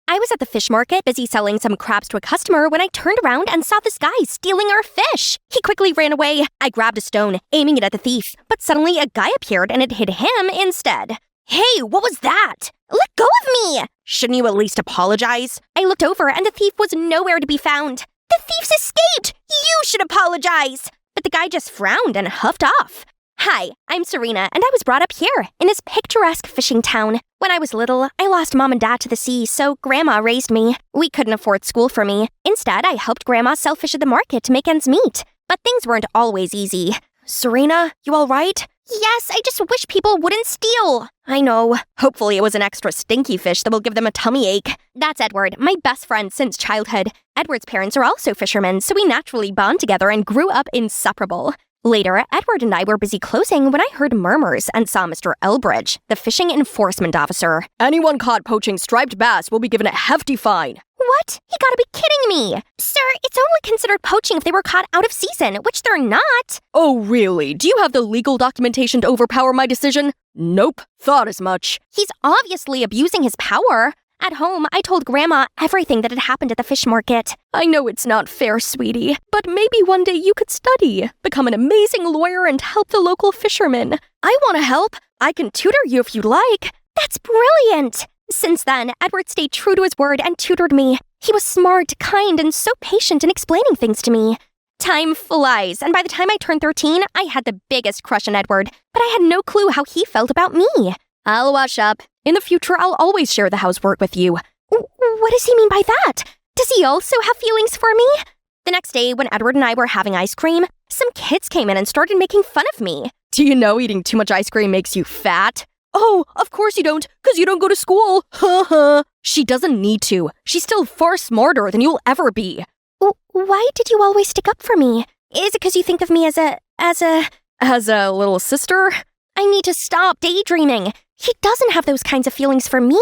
I was at the fish market, busy selling some crabs to a customer when I turned around and saw this guy stealing our fish. He quickly ran away. I grabbed a stone, aiming it at the thief, but suddenly a guy appeared and it hit him instead. Hey, what was that? Let go of me! Shouldn't you at least apologize? I looked over and the thief was nowhere to be found. The thief's escaped! You should apologize! But the guy just frowned and huffed off. Hi, I'm Serena, and I was brought up here, in this picturesque fishing town. When I was little, I lost Mom and Dad to the sea, so Grandma raised me. We couldn't afford school for me. Instead, I helped Grandma sell fish at the market to make ends meet. But things weren't always easy. Serena, you all right? Yes, I just wish people wouldn't steal. I know. Hopefully it was an extra stinky fish that will give them a tummy ache. That's Edward, my best friend since childhood. Edward's parents are also fishermen, so we naturally bond together and grew up inseparable. Later, Edward and I were busy closing when I heard murmurs and saw Mr. Elbridge, the fishing enforcement officer. Anyone caught poaching striped bass will be given a hefty fine. What? You gotta be kidding me! Sir, it's only considered poaching if they were caught out of season, which they're not. Oh, really? Do you have the legal documentation to overpower my decision? Nope. Thought as much. He's obviously abusing his power. At home, I told Grandma everything that had happened at the fish market. I know it's not fair, sweetie, but maybe one day you could study, become an amazing lawyer, and help the local fishermen. I want to help. I can tutor you if you'd like. That's brilliant! Since then, Edward stayed true to his word and tutored me. He was smart, kind, and so patient in explaining things to me. Time flies, and by the time I turned 13, I had the biggest crush on Edward, but I had no clue how he felt about me. I'll wash up. In the future, I'll always share the housework with you. What does he mean by that? Does he also have feelings for me? The next day, when Edward and I were having ice cream, some kids came in and started making fun of me. Do you know eating too much ice cream makes you fat? Oh, of course you don't, because you don't go to school. She doesn't need to. She's still far smarter than you'll ever be. Why did you always stick up for me? Is it because you think of me as a little sister? I need to stop daydreaming. He doesn't have those kinds of feelings for me.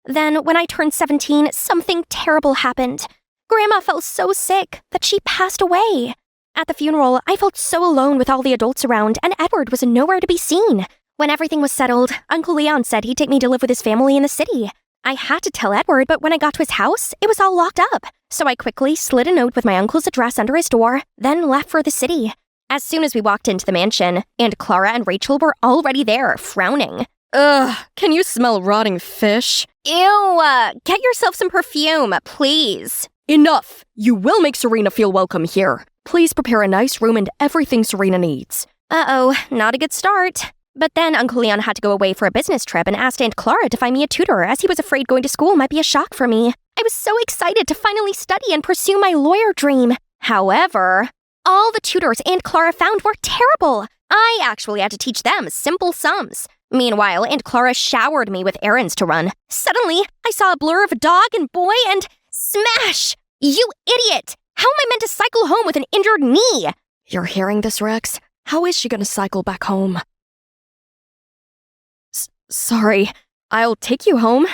Then, when I turned 17, something terrible happened. Grandma fell so sick that she passed away. At the funeral, I felt so alone with all the adults around, and Edward was nowhere to be seen. When everything was settled, Uncle Leon said he'd take me to live with his family in the city. I had to tell Edward, but when I got to his house, it was all locked up. So I quickly slid a note with my uncle's address under his door, then left for the city. As soon as we walked into the mansion, Aunt Clara and Rachel were already there, frowning. Ugh, can you smell rotting fish? Ew, get yourself some perfume, please. Enough! You will make Serena feel welcome here. Please prepare a nice room and everything Serena needs. Uh-oh, not a good start. But then Uncle Leon had to go away for a business trip and asked Aunt Clara to find me a tutor as he was afraid going to school might be a shock for me. I was so excited to finally study and pursue my lawyer dream. However, all the tutors Aunt Clara found were terrible. I actually had to teach them simple sums. Meanwhile, Aunt Clara showered me with errands to run. Suddenly, I saw a blur of a dog and boy and smash! You idiot! How am I meant to cycle home with an injured knee? You're hearing this, Rex? How is she gonna cycle back home? Sorry, I'll take you home.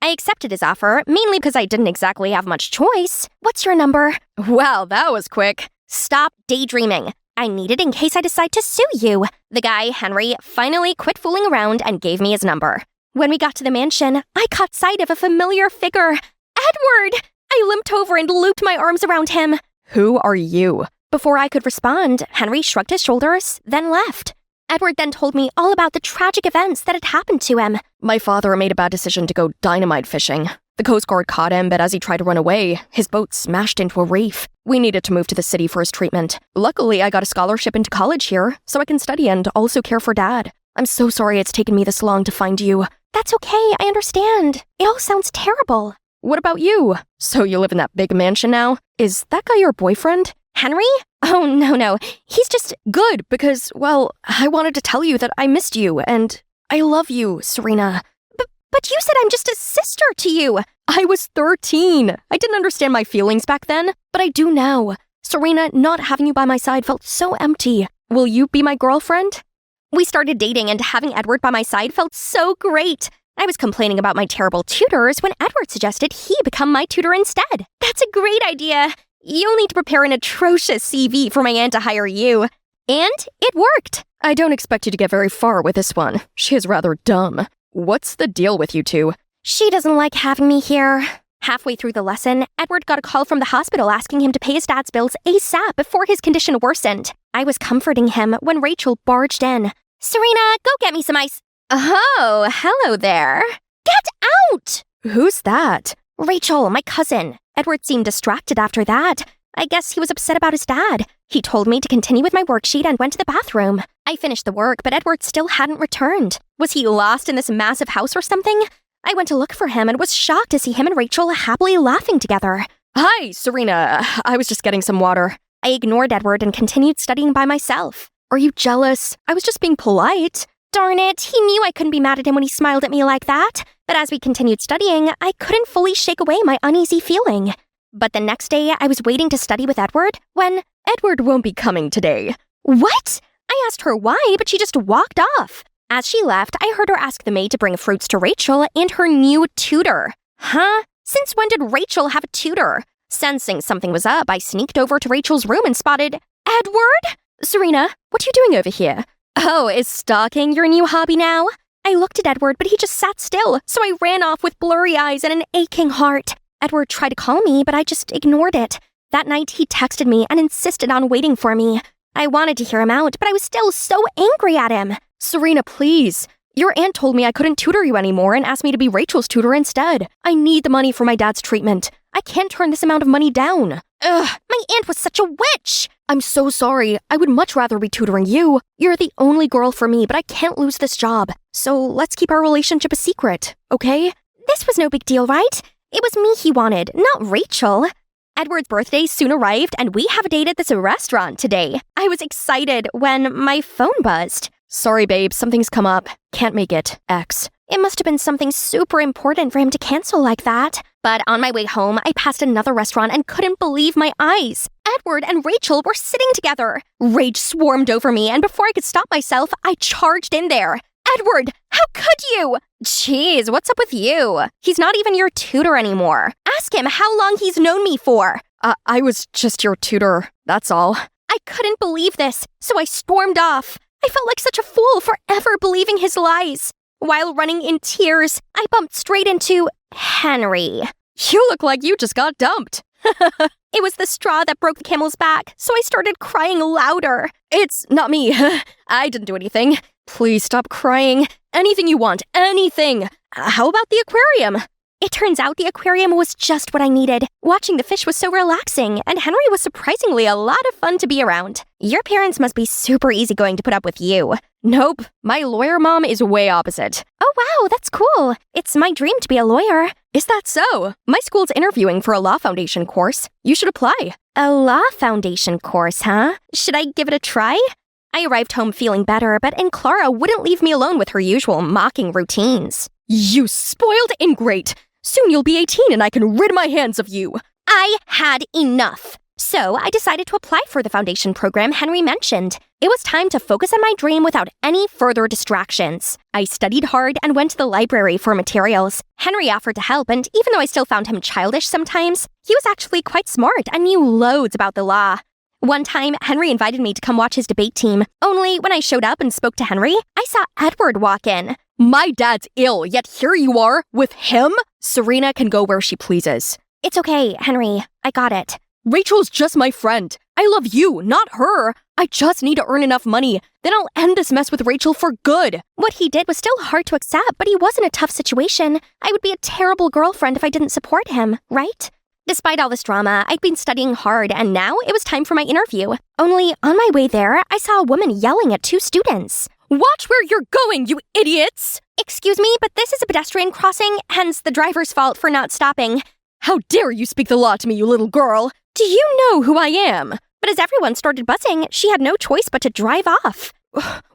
I accepted his offer, mainly because I didn't exactly have much choice. What's your number? Wow, that was quick. Stop daydreaming. I need it in case I decide to sue you. The guy, Henry, finally quit fooling around and gave me his number. When we got to the mansion, I caught sight of a familiar figure. Edward! I limped over and looped my arms around him. Who are you? Before I could respond, Henry shrugged his shoulders, then left. Edward then told me all about the tragic events that had happened to him. My father made a bad decision to go dynamite fishing. The Coast Guard caught him, but as he tried to run away, his boat smashed into a reef. We needed to move to the city for his treatment. Luckily, I got a scholarship into college here, so I can study and also care for Dad. I'm so sorry it's taken me this long to find you. That's okay, I understand. It all sounds terrible. What about you? So you live in that big mansion now? Is that guy your boyfriend? Henry? Oh, no. He's just good because, well, I wanted to tell you that I missed you and I love you, Serena. But you said I'm just a sister to you. I was 13. I didn't understand my feelings back then, but I do now. Serena, not having you by my side felt so empty. Will you be my girlfriend? We started dating and having Edward by my side felt so great. I was complaining about my terrible tutors when Edward suggested he become my tutor instead. That's a great idea. You'll need to prepare an atrocious CV for my aunt to hire you. And it worked. I don't expect you to get very far with this one. She is rather dumb. What's the deal with you two? She doesn't like having me here. Halfway through the lesson, Edward got a call from the hospital asking him to pay his dad's bills ASAP before his condition worsened. I was comforting him when Rachel barged in. Serena, go get me some ice. Oh, hello there. Get out! Who's that? Rachel, my cousin. Edward seemed distracted after that. I guess he was upset about his dad. He told me to continue with my worksheet and went to the bathroom. I finished the work, but Edward still hadn't returned. Was he lost in this massive house or something? I went to look for him and was shocked to see him and Rachel happily laughing together. Hi, Serena. I was just getting some water. I ignored Edward and continued studying by myself. Are you jealous? I was just being polite. Darn it, he knew I couldn't be mad at him when he smiled at me like that. But as we continued studying, I couldn't fully shake away my uneasy feeling. But the next day, I was waiting to study with Edward when... Edward won't be coming today. What? I asked her why, but she just walked off. As she left, I heard her ask the maid to bring fruits to Rachel and her new tutor. Huh? Since when did Rachel have a tutor? Sensing something was up, I sneaked over to Rachel's room and spotted... Edward? Serena, what are you doing over here? Oh, is stalking your new hobby now? I looked at Edward, but he just sat still, so I ran off with blurry eyes and an aching heart. Edward tried to call me, but I just ignored it. That night, he texted me and insisted on waiting for me. I wanted to hear him out, but I was still so angry at him. Serena, please. Your aunt told me I couldn't tutor you anymore and asked me to be Rachel's tutor instead. I need the money for my dad's treatment. I can't turn this amount of money down. Ugh, my aunt was such a witch! I'm so sorry. I would much rather be tutoring you. You're the only girl for me, but I can't lose this job. So let's keep our relationship a secret, okay? This was no big deal, right? It was me he wanted, not Rachel. Edward's birthday soon arrived, and we have a date at this restaurant today. I was excited when my phone buzzed. Sorry, babe, something's come up. Can't make it. X. It must have been something super important for him to cancel like that. But on my way home, I passed another restaurant and couldn't believe my eyes. Edward and Rachel were sitting together. Rage swarmed over me, and before I could stop myself, I charged in there. Edward, how could you? Jeez, what's up with you? He's not even your tutor anymore. Ask him how long he's known me for. I was just your tutor, that's all. I couldn't believe this, so I stormed off. I felt like such a fool for ever believing his lies. While running in tears, I bumped straight into Henry. You look like you just got dumped. It was the straw that broke the camel's back, so I started crying louder. It's not me. I didn't do anything. Please stop crying. Anything you want, anything. How about the aquarium? It turns out the aquarium was just what I needed. Watching the fish was so relaxing, and Henry was surprisingly a lot of fun to be around. Your parents must be super easygoing to put up with you. Nope, my lawyer mom is way opposite. Oh wow, that's cool. It's my dream to be a lawyer. Is that so? My school's interviewing for a law foundation course. You should apply. A law foundation course, huh? Should I give it a try? I arrived home feeling better, but Aunt Clara wouldn't leave me alone with her usual mocking routines. You spoiled ingrate! Soon you'll be 18 and I can rid my hands of you. I had enough. So I decided to apply for the foundation program Henry mentioned. It was time to focus on my dream without any further distractions. I studied hard and went to the library for materials. Henry offered to help, and even though I still found him childish sometimes, he was actually quite smart and knew loads about the law. One time, Henry invited me to come watch his debate team. Only when I showed up and spoke to Henry, I saw Edward walk in. My dad's ill, yet here you are, with him? Serena can go where she pleases. It's okay, Henry. I got it. Rachel's just my friend. I love you, not her. I just need to earn enough money. Then I'll end this mess with Rachel for good. What he did was still hard to accept, but he was in a tough situation. I would be a terrible girlfriend if I didn't support him, right? Despite all this drama, I'd been studying hard, and now it was time for my interview. Only on my way there, I saw a woman yelling at two students. Watch where you're going, you idiots! Excuse me, but this is a pedestrian crossing, hence the driver's fault for not stopping. How dare you speak the law to me, you little girl! Do you know who I am? But as everyone started buzzing, she had no choice but to drive off.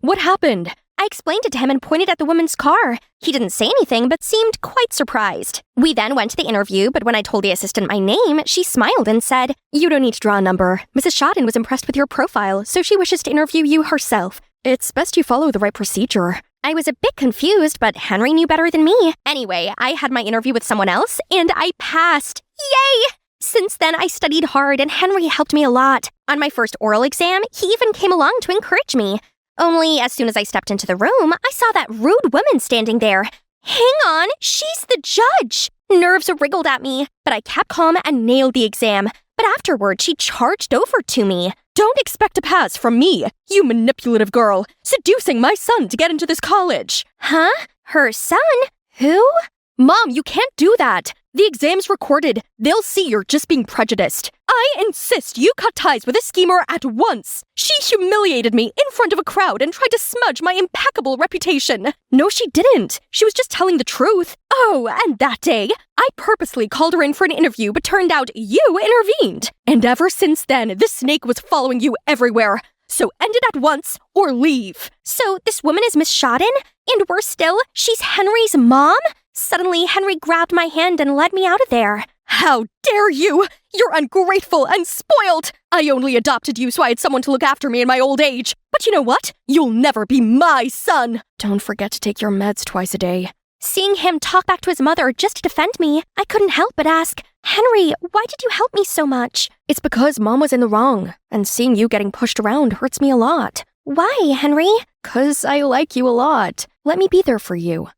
What happened? I explained it to him and pointed at the woman's car. He didn't say anything, but seemed quite surprised. We then went to the interview, but when I told the assistant my name, she smiled and said, "You don't need to draw a number. Mrs. Shotton was impressed with your profile, so she wishes to interview you herself. It's best you follow the right procedure." I was a bit confused, but Henry knew better than me. Anyway, I had my interview with someone else, and I passed. Yay! Since then, I studied hard, and Henry helped me a lot. On my first oral exam, he even came along to encourage me. Only as soon as I stepped into the room, I saw that rude woman standing there. Hang on, she's the judge! Nerves wriggled at me, but I kept calm and nailed the exam. But afterward, she charged over to me. Don't expect a pass from me, you manipulative girl, seducing my son to get into this college. Huh? Her son? Who? Mom, you can't do that. The exam's recorded. They'll see you're just being prejudiced. I insist you cut ties with this schemer at once. She humiliated me in front of a crowd and tried to smudge my impeccable reputation. No, she didn't. She was just telling the truth. Oh, and that day, I purposely called her in for an interview, but turned out you intervened. And ever since then, this snake was following you everywhere. So end it at once or leave. So this woman is Miss Shodden? And worse still, she's Henry's mom? Suddenly, Henry grabbed my hand and led me out of there. How dare you! You're ungrateful and spoiled! I only adopted you so I had someone to look after me in my old age. But you know what? You'll never be my son! Don't forget to take your meds twice a day. Seeing him talk back to his mother just to defend me, I couldn't help but ask, Henry, why did you help me so much? It's because Mom was in the wrong, and seeing you getting pushed around hurts me a lot. Why, Henry? 'Cause I like you a lot. Let me be there for you.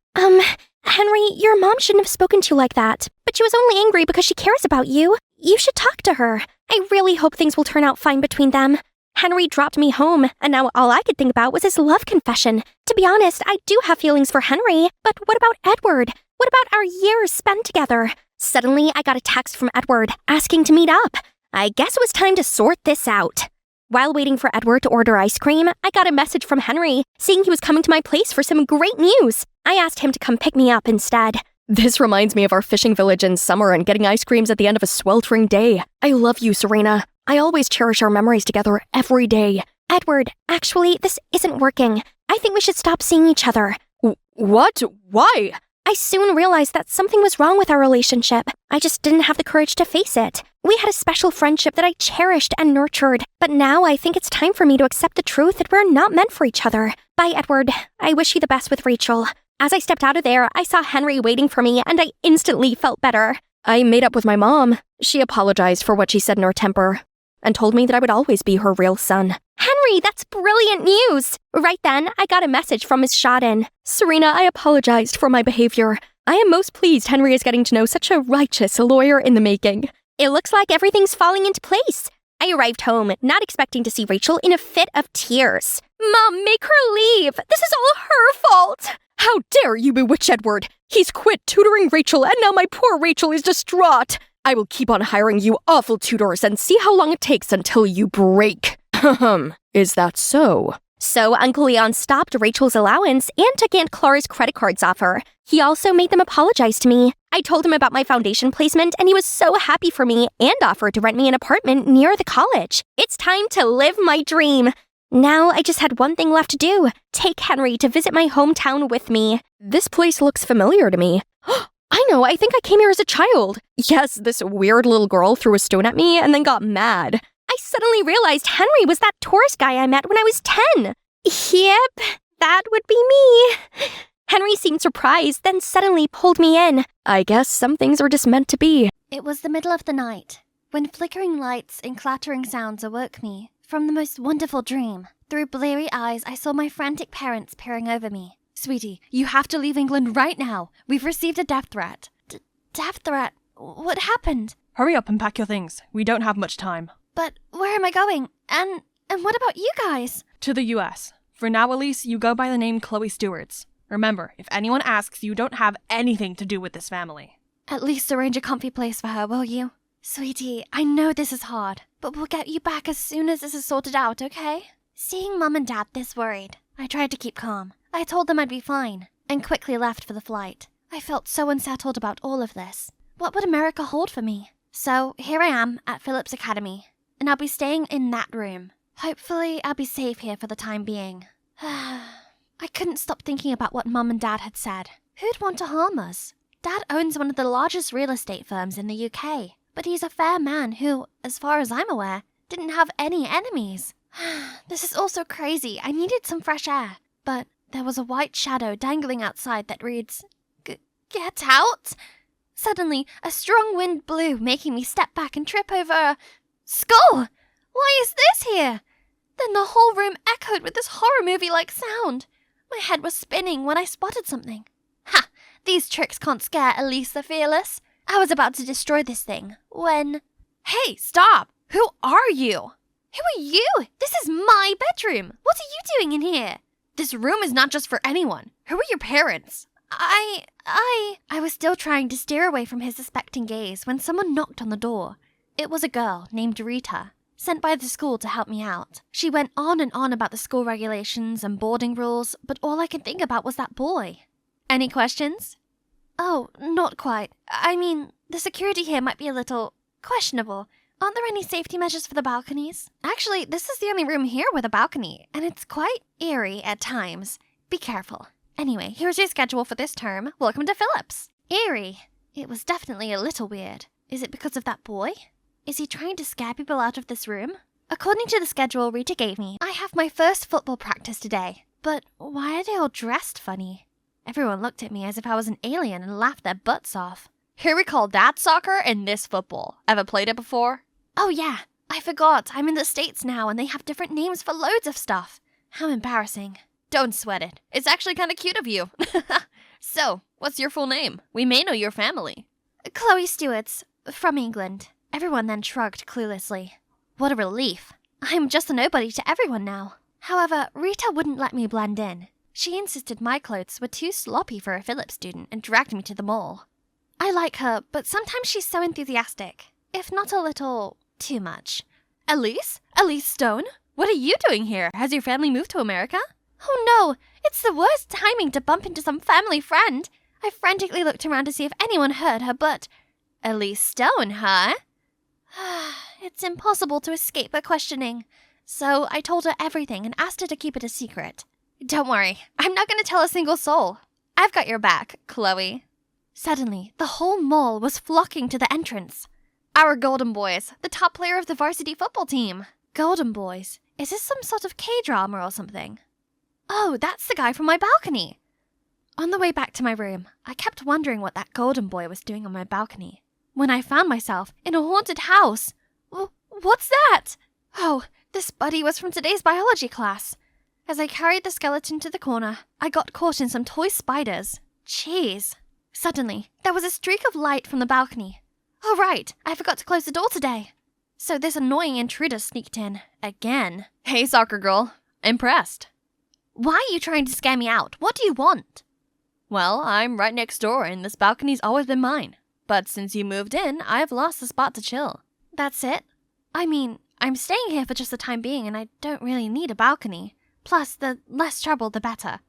Henry, your mom shouldn't have spoken to you like that. But she was only angry because she cares about you. You should talk to her. I really hope things will turn out fine between them. Henry dropped me home, and now all I could think about was his love confession. To be honest, I do have feelings for Henry, but what about Edward? What about our years spent together? Suddenly, I got a text from Edward asking to meet up. I guess it was time to sort this out. While waiting for Edward to order ice cream, I got a message from Henry saying he was coming to my place for some great news. I asked him to come pick me up instead. This reminds me of our fishing village in summer and getting ice creams at the end of a sweltering day. I love you, Serena. I always cherish our memories together every day. Edward, actually, this isn't working. I think we should stop seeing each other. What? Why? I soon realized that something was wrong with our relationship. I just didn't have the courage to face it. We had a special friendship that I cherished and nurtured, but now I think it's time for me to accept the truth that we're not meant for each other. Bye, Edward. I wish you the best with Rachel. As I stepped out of there, I saw Henry waiting for me, and I instantly felt better. I made up with my mom. She apologized for what she said in her temper, and told me that I would always be her real son. Henry, that's brilliant news! Right then, I got a message from Miss Shodden. Serena, I apologized for my behavior. I am most pleased Henry is getting to know such a righteous lawyer in the making. It looks like everything's falling into place. I arrived home, not expecting to see Rachel in a fit of tears. Mom, make her leave! This is all her fault! How dare you bewitch Edward! He's quit tutoring Rachel, and now my poor Rachel is distraught. I will keep on hiring you awful tutors and see how long it takes until you break. Is that so? So Uncle Leon stopped Rachel's allowance and took Aunt Clara's credit cards off her. He also made them apologize to me. I told him about my foundation placement, and he was so happy for me and offered to rent me an apartment near the college. It's time to live my dream. Now I just had one thing left to do. Take Henry to visit my hometown with me. This place looks familiar to me. I know, I think I came here as a child. Yes, this weird little girl threw a stone at me and then got mad. I suddenly realized Henry was that tourist guy I met when I was 10. Yep, that would be me. Henry seemed surprised, then suddenly pulled me in. I guess some things are just meant to be. It was the middle of the night, when flickering lights and clattering sounds awoke me from the most wonderful dream. Through bleary eyes, I saw my frantic parents peering over me. Sweetie, you have to leave England right now. We've received a death threat. Death threat? What happened? Hurry up and pack your things. We don't have much time. But where am I going? And what about you guys? To the US. For now, Elise, you go by the name Chloe Stewarts. Remember, if anyone asks, you don't have anything to do with this family. At least arrange a comfy place for her, will you? Sweetie, I know this is hard, but we'll get you back as soon as this is sorted out, okay? Seeing Mum and Dad this worried, I tried to keep calm. I told them I'd be fine, and quickly left for the flight. I felt so unsettled about all of this. What would America hold for me? So here I am at Phillips Academy, and I'll be staying in that room. Hopefully, I'll be safe here for the time being. I couldn't stop thinking about what Mum and Dad had said. Who'd want to harm us? Dad owns one of the largest real estate firms in the UK, but he's a fair man who, as far as I'm aware, didn't have any enemies. This is all so crazy. I needed some fresh air, but there was a white shadow dangling outside that reads, Get out! Suddenly, a strong wind blew, making me step back and trip over a skull! Why is this here? Then the whole room echoed with this horror movie-like sound. My head was spinning when I spotted something. Ha! These tricks can't scare Elise the Fearless. I was about to destroy this thing when... Hey, stop! Who are you? Who are you? This is my bedroom. What are you doing in here? This room is not just for anyone. Who are your parents? I was still trying to steer away from his suspecting gaze when someone knocked on the door. It was a girl named Rita, sent by the school to help me out. She went on and on about the school regulations and boarding rules, but all I could think about was that boy. Any questions? Oh, not quite. I mean, the security here might be a little questionable. Aren't there any safety measures for the balconies? Actually, this is the only room here with a balcony, and it's quite eerie at times. Be careful. Anyway, here's your schedule for this term. Welcome to Phillips. Eerie. It was definitely a little weird. Is it because of that boy? Is he trying to scare people out of this room? According to the schedule Rita gave me, I have my first football practice today. But why are they all dressed funny? Everyone looked at me as if I was an alien and laughed their butts off. Here we call that soccer and this football. Ever played it before? Oh yeah, I forgot. I'm in the States now and they have different names for loads of stuff. How embarrassing. Don't sweat it. It's actually kind of cute of you. So, what's your full name? We may know your family. Chloe Stewart's, from England. Everyone then shrugged cluelessly. What a relief. I'm just a nobody to everyone now. However, Rita wouldn't let me blend in. She insisted my clothes were too sloppy for a Phillips student and dragged me to the mall. I like her, but sometimes she's so enthusiastic. If not a little too much. Elise? Elise Stone? What are you doing here? Has your family moved to America? Oh no, it's the worst timing to bump into some family friend. I frantically looked around to see if anyone heard her, but... Elise Stone, huh? It's impossible to escape her questioning. So I told her everything and asked her to keep it a secret. Don't worry, I'm not going to tell a single soul. I've got your back, Chloe. Suddenly, the whole mall was flocking to the entrance. Our Golden Boys, the top player of the varsity football team. Golden Boys? Is this some sort of K-drama or something? Oh, that's the guy from my balcony. On the way back to my room, I kept wondering what that golden boy was doing on my balcony. When I found myself in a haunted house. What's that? Oh, this buddy was from today's biology class. As I carried the skeleton to the corner, I got caught in some toy spiders. Jeez. Suddenly, there was a streak of light from the balcony. Oh right, I forgot to close the door today. So this annoying intruder sneaked in. Again. Hey, soccer girl. Impressed. Why are you trying to scare me out? What do you want? Well, I'm right next door and this balcony's always been mine. But since you moved in, I've lost the spot to chill. That's it? I mean, I'm staying here for just the time being and I don't really need a balcony. Plus, the less trouble, the better.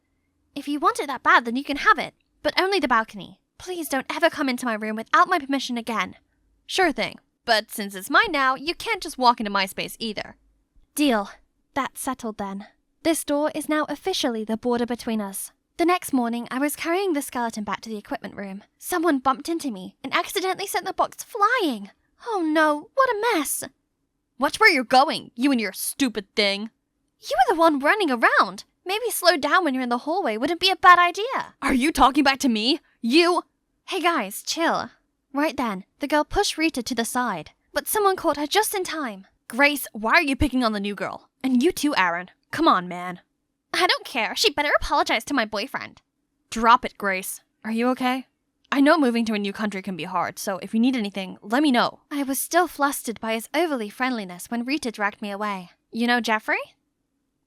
If you want it that bad, then you can have it. But only the balcony. Please don't ever come into my room without my permission again. Sure thing. But since it's mine now, you can't just walk into my space either. Deal. That's settled then. This door is now officially the border between us. The next morning, I was carrying the skeleton back to the equipment room. Someone bumped into me and accidentally sent the box flying. Oh no, what a mess. Watch where you're going, you and your stupid thing. You were the one running around. Maybe slow down when you're in the hallway wouldn't be a bad idea. Are you talking back to me? You... Hey guys, chill. Right then, the girl pushed Rita to the side, but someone caught her just in time. Grace, why are you picking on the new girl? And you too, Aaron. Come on, man. I don't care. She better apologize to my boyfriend. Drop it, Grace. Are you okay? I know moving to a new country can be hard, so if you need anything, let me know. I was still flustered by his overly friendliness when Rita dragged me away. You know Jeffrey?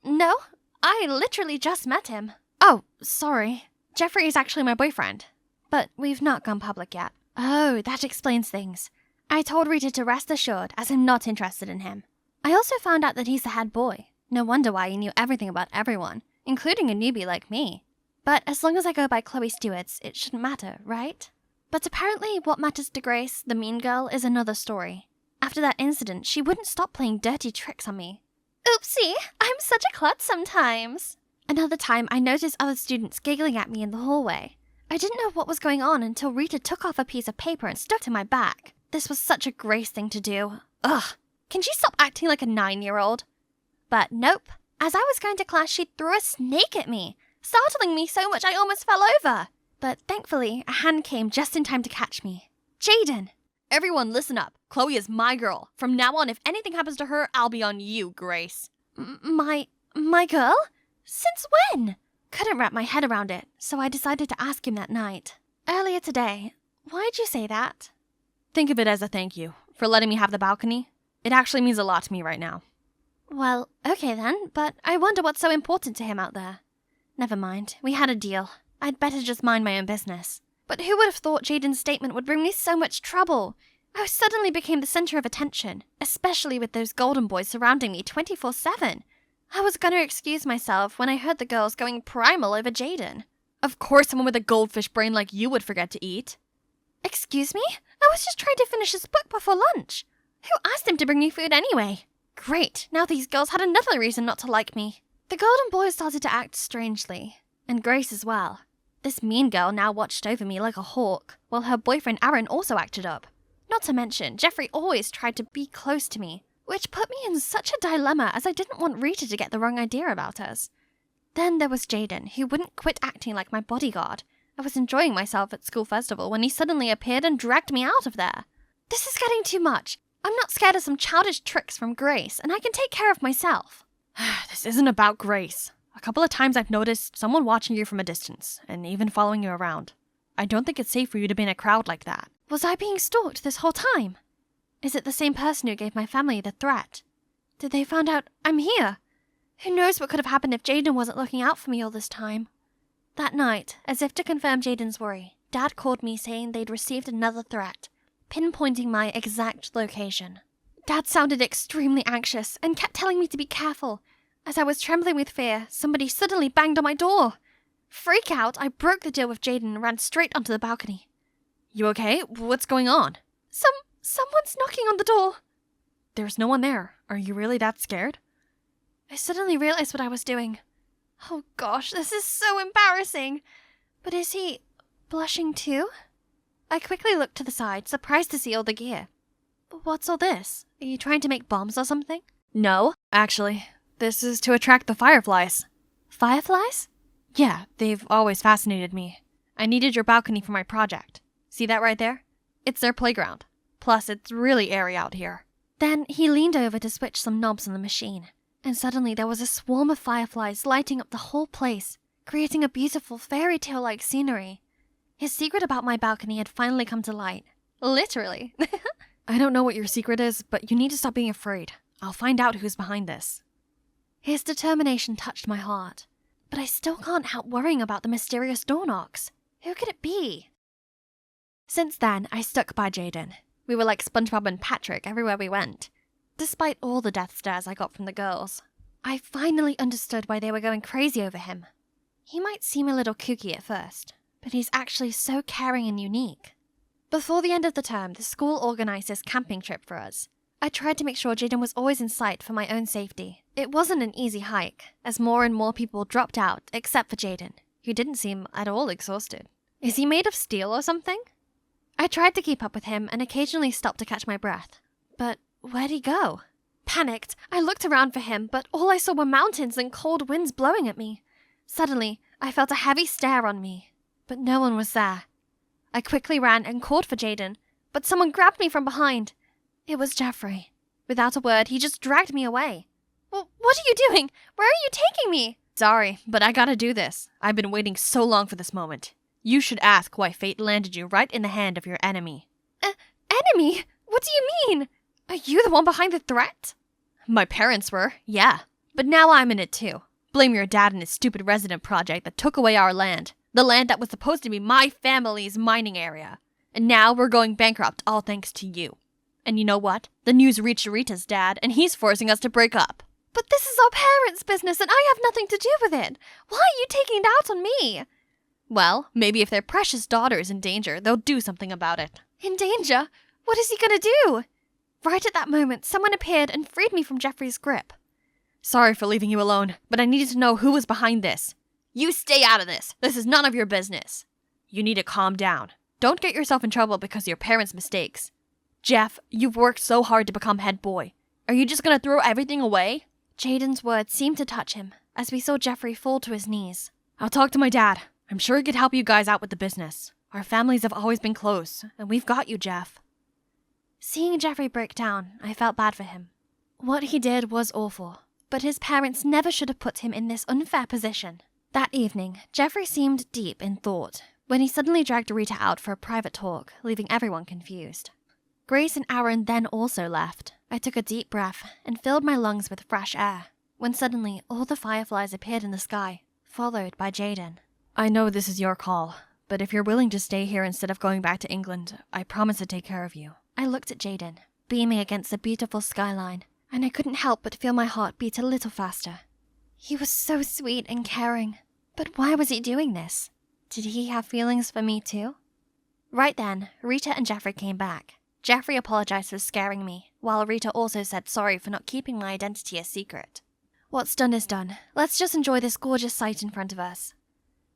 No, I literally just met him. Oh, sorry. Jeffrey is actually my boyfriend, but we've not gone public yet. Oh, that explains things. I told Rita to rest assured, as I'm not interested in him. I also found out that he's the head boy. No wonder why he knew everything about everyone, including a newbie like me. But as long as I go by Chloe Stewart's, it shouldn't matter, right? But apparently what matters to Grace, the mean girl, is another story. After that incident, she wouldn't stop playing dirty tricks on me. Oopsie, I'm such a klutz sometimes. Another time, I noticed other students giggling at me in the hallway. I didn't know what was going on until Rita took off a piece of paper and stuck to my back. This was such a Grace thing to do. Ugh, can she stop acting like a 9-year-old? But nope. As I was going to class, she threw a snake at me, startling me so much I almost fell over. But thankfully, a hand came just in time to catch me. Jaden! Everyone listen up. Chloe is my girl. From now on, if anything happens to her, I'll be on you, Grace. My girl? Since when? Couldn't wrap my head around it, so I decided to ask him that night. Earlier today. Why'd you say that? Think of it as a thank you for letting me have the balcony. It actually means a lot to me right now. Well, okay then, but I wonder what's so important to him out there. Never mind, we had a deal. I'd better just mind my own business. But who would have thought Jaden's statement would bring me so much trouble? I suddenly became the center of attention, especially with those golden boys surrounding me 24/7. I was gonna excuse myself when I heard the girls going primal over Jaden. Of course someone with a goldfish brain like you would forget to eat. Excuse me? I was just trying to finish this book before lunch. Who asked him to bring me food anyway? Great, now these girls had another reason not to like me. The golden boys started to act strangely, and Grace as well. This mean girl now watched over me like a hawk, while her boyfriend Aaron also acted up. Not to mention, Jeffrey always tried to be close to me, which put me in such a dilemma as I didn't want Rita to get the wrong idea about us. Then there was Jaden, who wouldn't quit acting like my bodyguard. I was enjoying myself at school festival when he suddenly appeared and dragged me out of there. This is getting too much. I'm not scared of some childish tricks from Grace, and I can take care of myself. This isn't about Grace. A couple of times I've noticed someone watching you from a distance, and even following you around. I don't think it's safe for you to be in a crowd like that. Was I being stalked this whole time? Is it the same person who gave my family the threat? Did they find out I'm here? Who knows what could have happened if Jaden wasn't looking out for me all this time? That night, as if to confirm Jaden's worry, Dad called me saying they'd received another threat, pinpointing my exact location. Dad sounded extremely anxious and kept telling me to be careful. As I was trembling with fear, somebody suddenly banged on my door. Freak out, I broke the deal with Jaden and ran straight onto the balcony. You okay? What's going on? Someone's knocking on the door. There's no one there. Are you really that scared? I suddenly realized what I was doing. Oh gosh, this is so embarrassing. But is he blushing too? I quickly looked to the side, surprised to see all the gear. What's all this? Are you trying to make bombs or something? No, actually. This is to attract the fireflies. Fireflies? Yeah, they've always fascinated me. I needed your balcony for my project. See that right there? It's their playground. Plus, it's really airy out here. Then he leaned over to switch some knobs on the machine, and suddenly there was a swarm of fireflies lighting up the whole place, creating a beautiful fairy tale-like scenery. His secret about my balcony had finally come to light. Literally. I don't know what your secret is, but you need to stop being afraid. I'll find out who's behind this. His determination touched my heart, but I still can't help worrying about the mysterious door knocks. Who could it be? Since then, I stuck by Jaden. We were like SpongeBob and Patrick everywhere we went. Despite all the death stares I got from the girls, I finally understood why they were going crazy over him. He might seem a little kooky at first, but he's actually so caring and unique. Before the end of the term, the school organized this camping trip for us. I tried to make sure Jaden was always in sight for my own safety. It wasn't an easy hike, as more and more people dropped out, except for Jaden, who didn't seem at all exhausted. Is he made of steel or something? I tried to keep up with him and occasionally stopped to catch my breath. But where'd he go? Panicked, I looked around for him, but all I saw were mountains and cold winds blowing at me. Suddenly, I felt a heavy stare on me, but no one was there. I quickly ran and called for Jaden, but someone grabbed me from behind. It was Jeffrey. Without a word, he just dragged me away. Well, what are you doing? Where are you taking me? Sorry, but I gotta do this. I've been waiting so long for this moment. You should ask why fate landed you right in the hand of your enemy. Enemy? What do you mean? Are you the one behind the threat? My parents were, yeah. But now I'm in it too. Blame your dad and his stupid resident project that took away our land. The land that was supposed to be my family's mining area. And now we're going bankrupt, all thanks to you. And you know what? The news reached Rita's dad, and he's forcing us to break up. But this is our parents' business, and I have nothing to do with it. Why are you taking it out on me? Well, maybe if their precious daughter is in danger, they'll do something about it. In danger? What is he gonna do? Right at that moment, someone appeared and freed me from Jeffrey's grip. Sorry for leaving you alone, but I needed to know who was behind this. You stay out of this. This is none of your business. You need to calm down. Don't get yourself in trouble because of your parents' mistakes. Jeff, you've worked so hard to become head boy. Are you just gonna throw everything away? Jaden's words seemed to touch him, as we saw Jeffrey fall to his knees. I'll talk to my dad. I'm sure he could help you guys out with the business. Our families have always been close, and we've got you, Jeff. Seeing Jeffrey break down, I felt bad for him. What he did was awful, but his parents never should have put him in this unfair position. That evening, Jeffrey seemed deep in thought, when he suddenly dragged Rita out for a private talk, leaving everyone confused. Grace and Aaron then also left. I took a deep breath and filled my lungs with fresh air, when suddenly all the fireflies appeared in the sky, followed by Jaden. I know this is your call, but if you're willing to stay here instead of going back to England, I promise to take care of you. I looked at Jaden, beaming against the beautiful skyline, and I couldn't help but feel my heart beat a little faster. He was so sweet and caring, but why was he doing this? Did he have feelings for me too? Right then, Rita and Jeffrey came back. Jeffrey apologized for scaring me, while Rita also said sorry for not keeping my identity a secret. What's done is done. Let's just enjoy this gorgeous sight in front of us.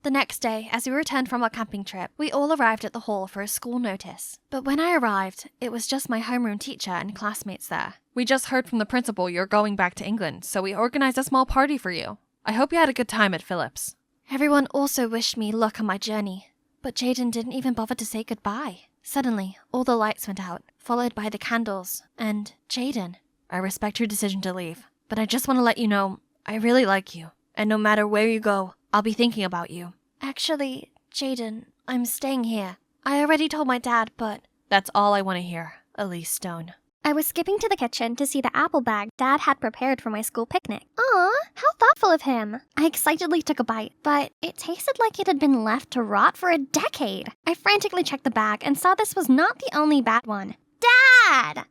The next day, as we returned from our camping trip, we all arrived at the hall for a school notice. But when I arrived, it was just my homeroom teacher and classmates there. We just heard from the principal you're going back to England, so we organized a small party for you. I hope you had a good time at Phillips. Everyone also wished me luck on my journey, but Jaden didn't even bother to say goodbye. Suddenly, all the lights went out, followed by the candles, and Jaden. I respect your decision to leave, but I just want to let you know, I really like you, and no matter where you go, I'll be thinking about you. Actually, Jaden, I'm staying here. I already told my dad, but... That's all I want to hear, Elise Stone. I was skipping to the kitchen to see the apple bag Dad had prepared for my school picnic. Aw, how thoughtful of him. I excitedly took a bite, but it tasted like it had been left to rot for a decade. I frantically checked the bag and saw this was not the only bad one. Dad!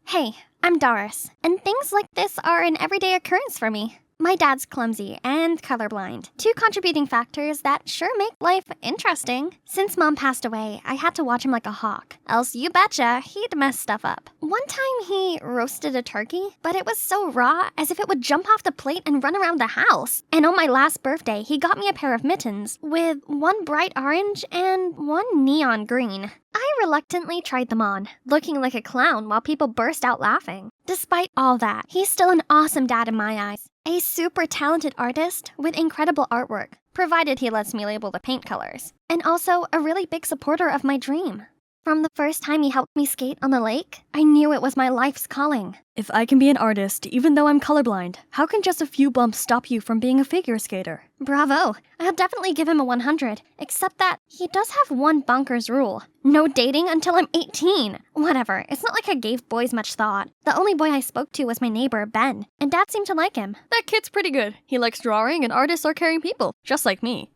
Hey, I'm Doris, and things like this are an everyday occurrence for me. My dad's clumsy and colorblind, two contributing factors that sure make life interesting. Since Mom passed away, I had to watch him like a hawk, else you betcha he'd mess stuff up. One time he roasted a turkey, but it was so raw as if it would jump off the plate and run around the house. And on my last birthday, he got me a pair of mittens with one bright orange and one neon green. I reluctantly tried them on, looking like a clown while people burst out laughing. Despite all that, he's still an awesome dad in my eyes. A super talented artist with incredible artwork, provided he lets me label the paint colors. And also a really big supporter of my dream. From the first time he helped me skate on the lake, I knew it was my life's calling. If I can be an artist, even though I'm colorblind, how can just a few bumps stop you from being a figure skater? Bravo! I'll definitely give him a 100, except that he does have one bonkers rule. No dating until I'm 18. Whatever, it's not like I gave boys much thought. The only boy I spoke to was my neighbor, Ben, and Dad seemed to like him. That kid's pretty good. He likes drawing, and artists are caring people, just like me.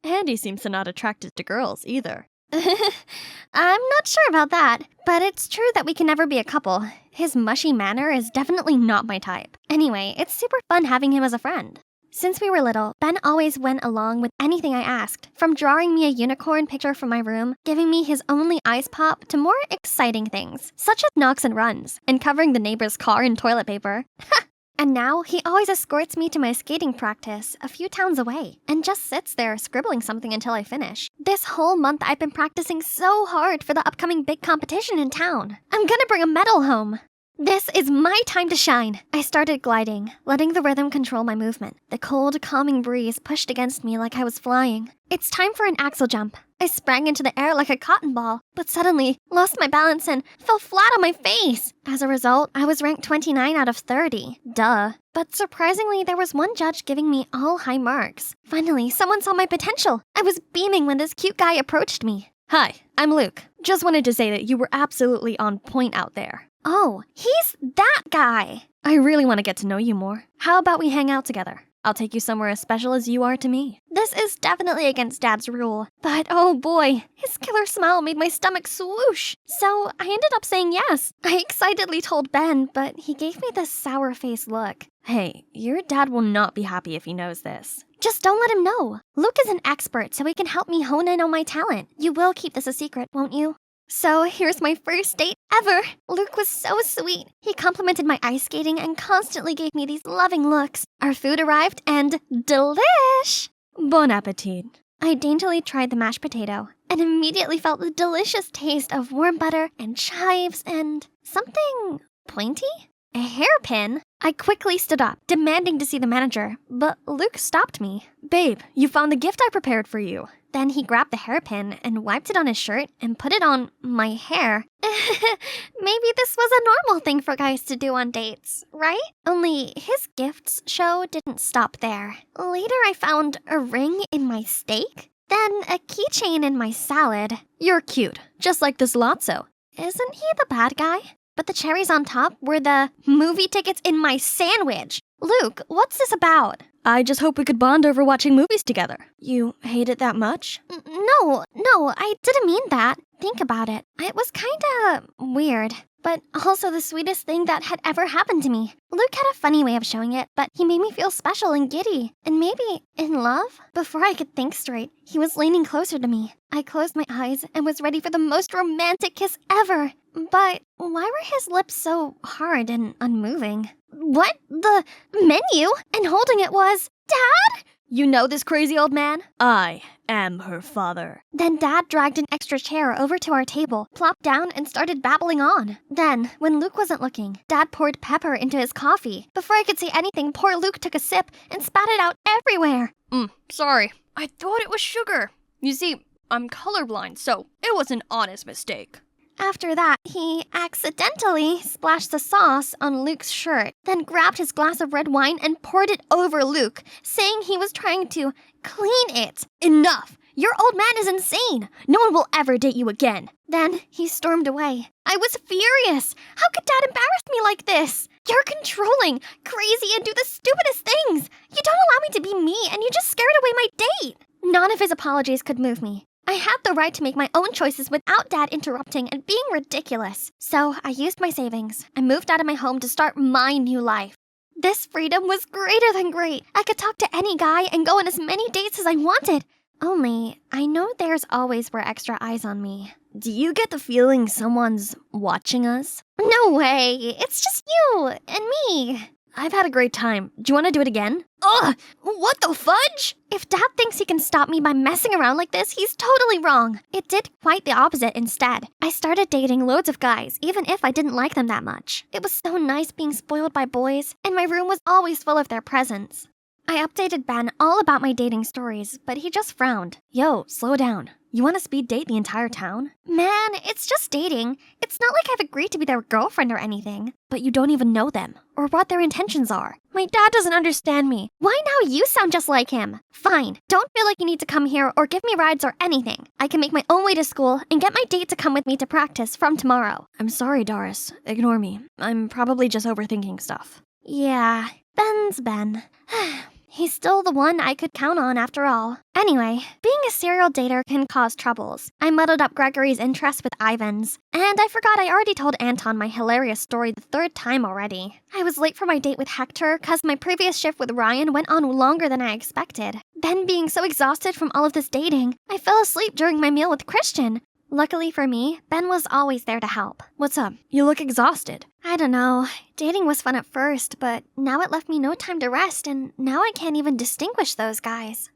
And he seems to not attracted to girls, either. I'm not sure about that, but it's true that we can never be a couple. His mushy manner is definitely not my type. Anyway, it's super fun having him as a friend. Since we were little, Ben always went along with anything I asked, from drawing me a unicorn picture from my room, giving me his only ice pop, to more exciting things, such as knocks and runs, and covering the neighbor's car in toilet paper. And now, he always escorts me to my skating practice a few towns away, and just sits there scribbling something until I finish. This whole month I've been practicing so hard for the upcoming big competition in town. I'm gonna bring a medal home. This is my time to shine. I started gliding, letting the rhythm control my movement. The cold, calming breeze pushed against me like I was flying. It's time for an axel jump. I sprang into the air like a cotton ball, but suddenly lost my balance and fell flat on my face. As a result, I was ranked 29 out of 30. Duh. But surprisingly, there was one judge giving me all high marks. Finally, someone saw my potential. I was beaming when this cute guy approached me. Hi, I'm Luke. Just wanted to say that you were absolutely on point out there. Oh, he's that guy. I really want to get to know you more. How about we hang out together? I'll take you somewhere as special as you are to me. This is definitely against Dad's rule. But oh boy, his killer smile made my stomach swoosh. So I ended up saying yes. I excitedly told Ben, but he gave me this sour-faced look. Hey, your dad will not be happy if he knows this. Just don't let him know. Luke is an expert, so he can help me hone in on my talent. You will keep this a secret, won't you? So here's my first date ever. Luke was so sweet. He complimented my ice skating and constantly gave me these loving looks. Our food arrived and delish! Bon appetit. I daintily tried the mashed potato and immediately felt the delicious taste of warm butter and chives and something pointy? A hairpin? I quickly stood up, demanding to see the manager, but Luke stopped me. Babe, you found the gift I prepared for you. Then he grabbed the hairpin and wiped it on his shirt and put it on my hair. Maybe this was a normal thing for guys to do on dates, right? Only his gifts show didn't stop there. Later I found a ring in my steak. then a keychain in my salad. You're cute, just like this Lotso. Isn't he the bad guy? But the cherries on top were the movie tickets in my sandwich. Luke, what's this about? I just hope we could bond over watching movies together. You hate it that much? No, I didn't mean that. Think about it. It was kinda weird, but also the sweetest thing that had ever happened to me. Luke had a funny way of showing it, but he made me feel special and giddy, and maybe in love. Before I could think straight, he was leaning closer to me. I closed my eyes and was ready for the most romantic kiss ever. But why were his lips so hard and unmoving? What? The menu? And holding it was Dad? You know this crazy old man? I am her father. Then Dad dragged an extra chair over to our table, plopped down, and started babbling on. Then, when Luke wasn't looking, Dad poured pepper into his coffee. Before I could say anything, poor Luke took a sip and spat it out everywhere. Sorry. I thought it was sugar. You see, I'm colorblind, so it was an honest mistake. After that, he accidentally splashed the sauce on Luke's shirt, then grabbed his glass of red wine and poured it over Luke, saying he was trying to clean it. Enough! Your old man is insane! No one will ever date you again. Then he stormed away. I was furious. How could Dad embarrass me like this? You're controlling, crazy, and do the stupidest things. You don't allow me to be me, and you just scared away my date. None of his apologies could move me. I had the right to make my own choices without Dad interrupting and being ridiculous. So I used my savings. I moved out of my home to start my new life. This freedom was greater than great. I could talk to any guy and go on as many dates as I wanted. Only, I know there's always were extra eyes on me. Do you get the feeling someone's watching us? No way. It's just you and me. I've had a great time. Do you want to do it again? Ugh! What the fudge? If Dad thinks he can stop me by messing around like this, he's totally wrong. It did quite the opposite instead. I started dating loads of guys, even if I didn't like them that much. It was so nice being spoiled by boys, and my room was always full of their presents. I updated Ben all about my dating stories, but he just frowned. Yo, slow down. You want to speed date the entire town? Man, it's just dating. It's not like I've agreed to be their girlfriend or anything. But you don't even know them, or what their intentions are. My dad doesn't understand me. Why now you sound just like him? Fine, don't feel like you need to come here or give me rides or anything. I can make my own way to school and get my date to come with me to practice from tomorrow. I'm sorry, Doris. Ignore me. I'm probably just overthinking stuff. Yeah, Ben's Ben. He's still the one I could count on after all. Anyway, being a serial dater can cause troubles. I muddled up Gregory's interest with Ivan's. And I forgot I already told Anton my hilarious story the third time already. I was late for my date with Hector because my previous shift with Ryan went on longer than I expected. Then being so exhausted from all of this dating, I fell asleep during my meal with Christian. Luckily for me, Ben was always there to help. What's up? You look exhausted. I don't know. Dating was fun at first, but now it left me no time to rest, and now I can't even distinguish those guys.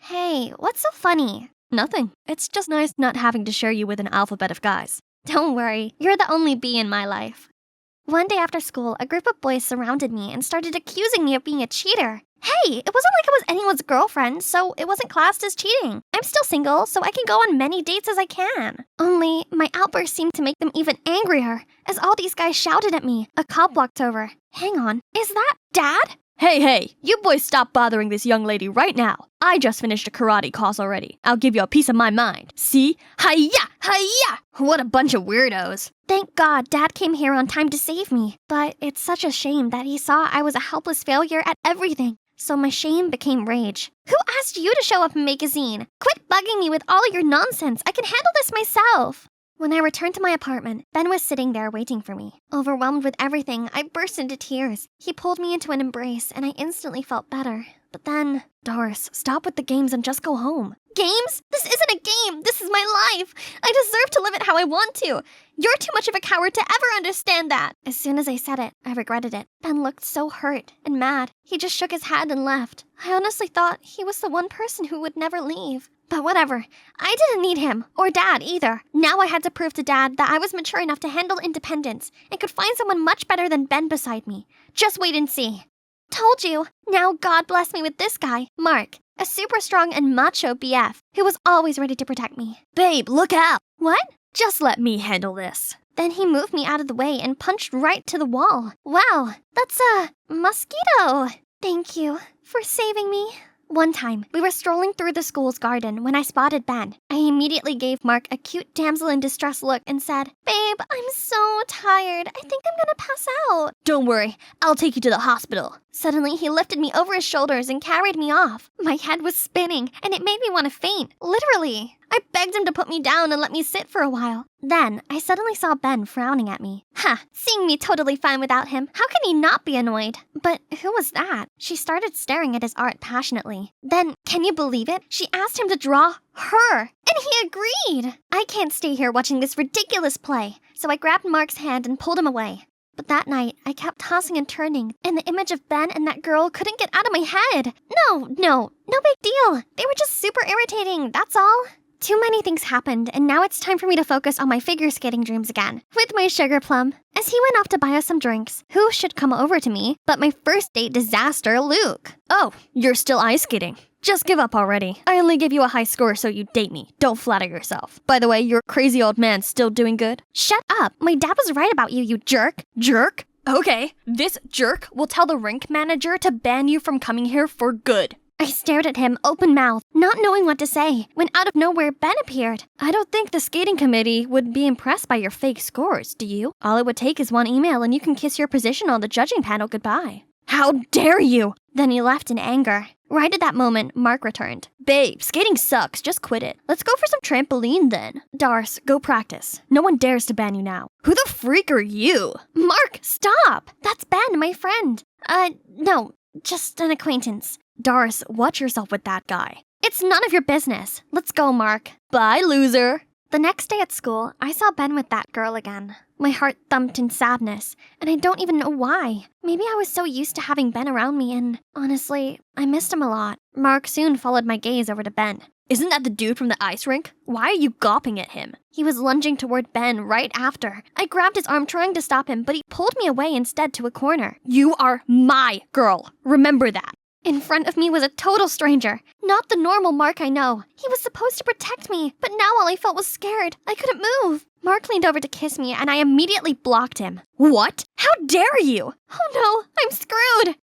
Hey, what's so funny? Nothing. It's just nice not having to share you with an alphabet of guys. Don't worry, you're the only bee in my life. One day after school, a group of boys surrounded me and started accusing me of being a cheater. Hey, it wasn't like I was anyone's girlfriend, so it wasn't classed as cheating. I'm still single, so I can go on many dates as I can. Only, my outburst seemed to make them even angrier, as all these guys shouted at me. A cop walked over. Hang on, is that Dad? Hey, you boys stop bothering this young lady right now. I just finished a karate class already. I'll give you a piece of my mind. See? Hi-ya! What a bunch of weirdos. Thank God Dad came here on time to save me. But it's such a shame that he saw I was a helpless failure at everything. So my shame became rage. Who asked you to show up and make a scene? Quit bugging me with all your nonsense. I can handle this myself. When I returned to my apartment, Ben was sitting there waiting for me. Overwhelmed with everything, I burst into tears. He pulled me into an embrace, and I instantly felt better. But then... Doris, stop with the games and just go home. Games? This isn't a game. This is my life. I deserve to live it how I want to. You're too much of a coward to ever understand that. As soon as I said it, I regretted it. Ben looked so hurt and mad. He just shook his head and left. I honestly thought he was the one person who would never leave. But whatever. I didn't need him, or Dad either. Now I had to prove to Dad that I was mature enough to handle independence and could find someone much better than Ben beside me. Just wait and see. Told you. Now God bless me with this guy, Mark, a super strong and macho BF who was always ready to protect me. Babe, look out! What? Just let me handle this. Then he moved me out of the way and punched right to the wall. Wow, that's a mosquito. Thank you for saving me. One time, we were strolling through the school's garden when I spotted Ben. I immediately gave Mark a cute damsel in distress look and said, "Babe, I'm so tired. I think I'm gonna pass out." Don't worry, I'll take you to the hospital. Suddenly, he lifted me over his shoulders and carried me off. My head was spinning, and it made me want to faint, literally. I begged him to put me down and let me sit for a while. Then, I suddenly saw Ben frowning at me. Seeing me totally fine without him, how can he not be annoyed? But who was that? She started staring at his art passionately. Then, can you believe it? She asked him to draw her, and he agreed. I can't stay here watching this ridiculous play, so I grabbed Mark's hand and pulled him away. But that night, I kept tossing and turning, and the image of Ben and that girl couldn't get out of my head. No big deal. They were just super irritating, that's all. Too many things happened, and now it's time for me to focus on my figure skating dreams again, with my sugar plum. As he went off to buy us some drinks, who should come over to me but my first date disaster, Luke. Oh, you're still ice skating. Just give up already. I only give you a high score so you date me. Don't flatter yourself. By the way, your crazy old man's still doing good? Shut up. My dad was right about you, you jerk. Jerk? Okay, this jerk will tell the rink manager to ban you from coming here for good. I stared at him, open mouthed, not knowing what to say, when out of nowhere Ben appeared. I don't think the skating committee would be impressed by your fake scores, do you? All it would take is one email and you can kiss your position on the judging panel goodbye. How dare you! Then he left in anger. Right at that moment, Mark returned. Babe, skating sucks, just quit it. Let's go for some trampoline then. Dars, go practice. No one dares to ban you now. Who the freak are you? Mark, stop! That's Ben, my friend. No, just an acquaintance. Doris, watch yourself with that guy. It's none of your business. Let's go, Mark. Bye, loser. The next day at school, I saw Ben with that girl again. My heart thumped in sadness, and I don't even know why. Maybe I was so used to having Ben around me, and honestly, I missed him a lot. Mark soon followed my gaze over to Ben. Isn't that the dude from the ice rink? Why are you gawping at him? He was lunging toward Ben right after. I grabbed his arm trying to stop him, but he pulled me away instead to a corner. You are my girl. Remember that. In front of me was a total stranger, not the normal Mark I know. He was supposed to protect me, but now all I felt was scared. I couldn't move. Mark leaned over to kiss me, and I immediately blocked him. What? How dare you? Oh no, I'm screwed.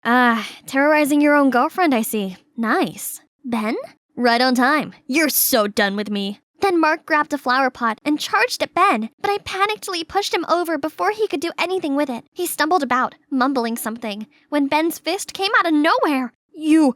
Terrorizing your own girlfriend, I see. Nice. Ben? Right on time. You're so done with me. Then Mark grabbed a flower pot and charged at Ben, but I panickedly pushed him over before he could do anything with it. He stumbled about, mumbling something, when Ben's fist came out of nowhere. You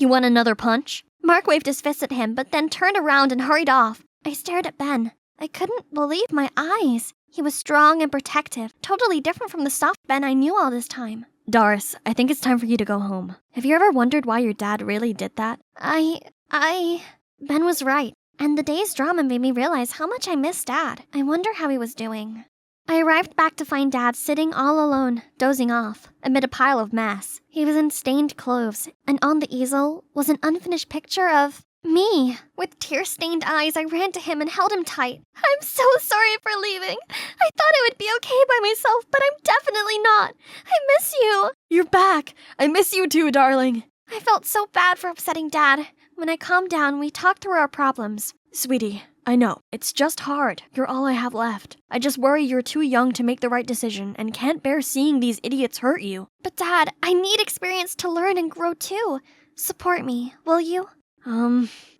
want another punch? Mark waved his fist at him, but then turned around and hurried off. I stared at Ben. I couldn't believe my eyes. He was strong and protective, totally different from the soft Ben I knew all this time. Doris, I think it's time for you to go home. Have you ever wondered why your dad really did that? Ben was right, and the day's drama made me realize how much I missed Dad. I wonder how he was doing. I arrived back to find Dad sitting all alone, dozing off, amid a pile of mess. He was in stained clothes, and on the easel was an unfinished picture of me. With tear-stained eyes, I ran to him and held him tight. I'm so sorry for leaving. I thought I would be okay by myself, but I'm definitely not. I miss you. You're back. I miss you too, darling. I felt so bad for upsetting Dad. When I calmed down, we talked through our problems. Sweetie, I know, it's just hard. You're all I have left. I just worry you're too young to make the right decision and can't bear seeing these idiots hurt you. But Dad, I need experience to learn and grow too. Support me, will you?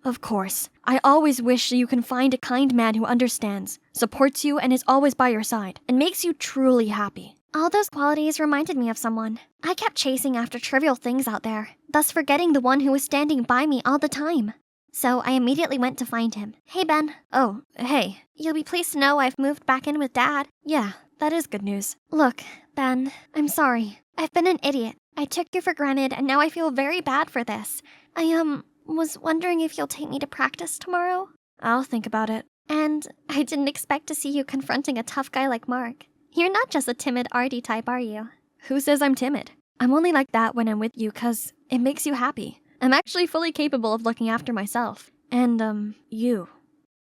Of course. I always wish you can find a kind man who understands, supports you, and is always by your side, and makes you truly happy. All those qualities reminded me of someone. I kept chasing after trivial things out there, thus forgetting the one who was standing by me all the time. So I immediately went to find him. Hey, Ben. Oh, hey. You'll be pleased to know I've moved back in with Dad. Yeah, that is good news. Look, Ben, I'm sorry. I've been an idiot. I took you for granted, and now I feel very bad for this. I, was wondering if you'll take me to practice tomorrow? I'll think about it. And I didn't expect to see you confronting a tough guy like Mark. You're not just a timid arty type, are you? Who says I'm timid? I'm only like that when I'm with you 'cause it makes you happy. I'm actually fully capable of looking after myself. And, you.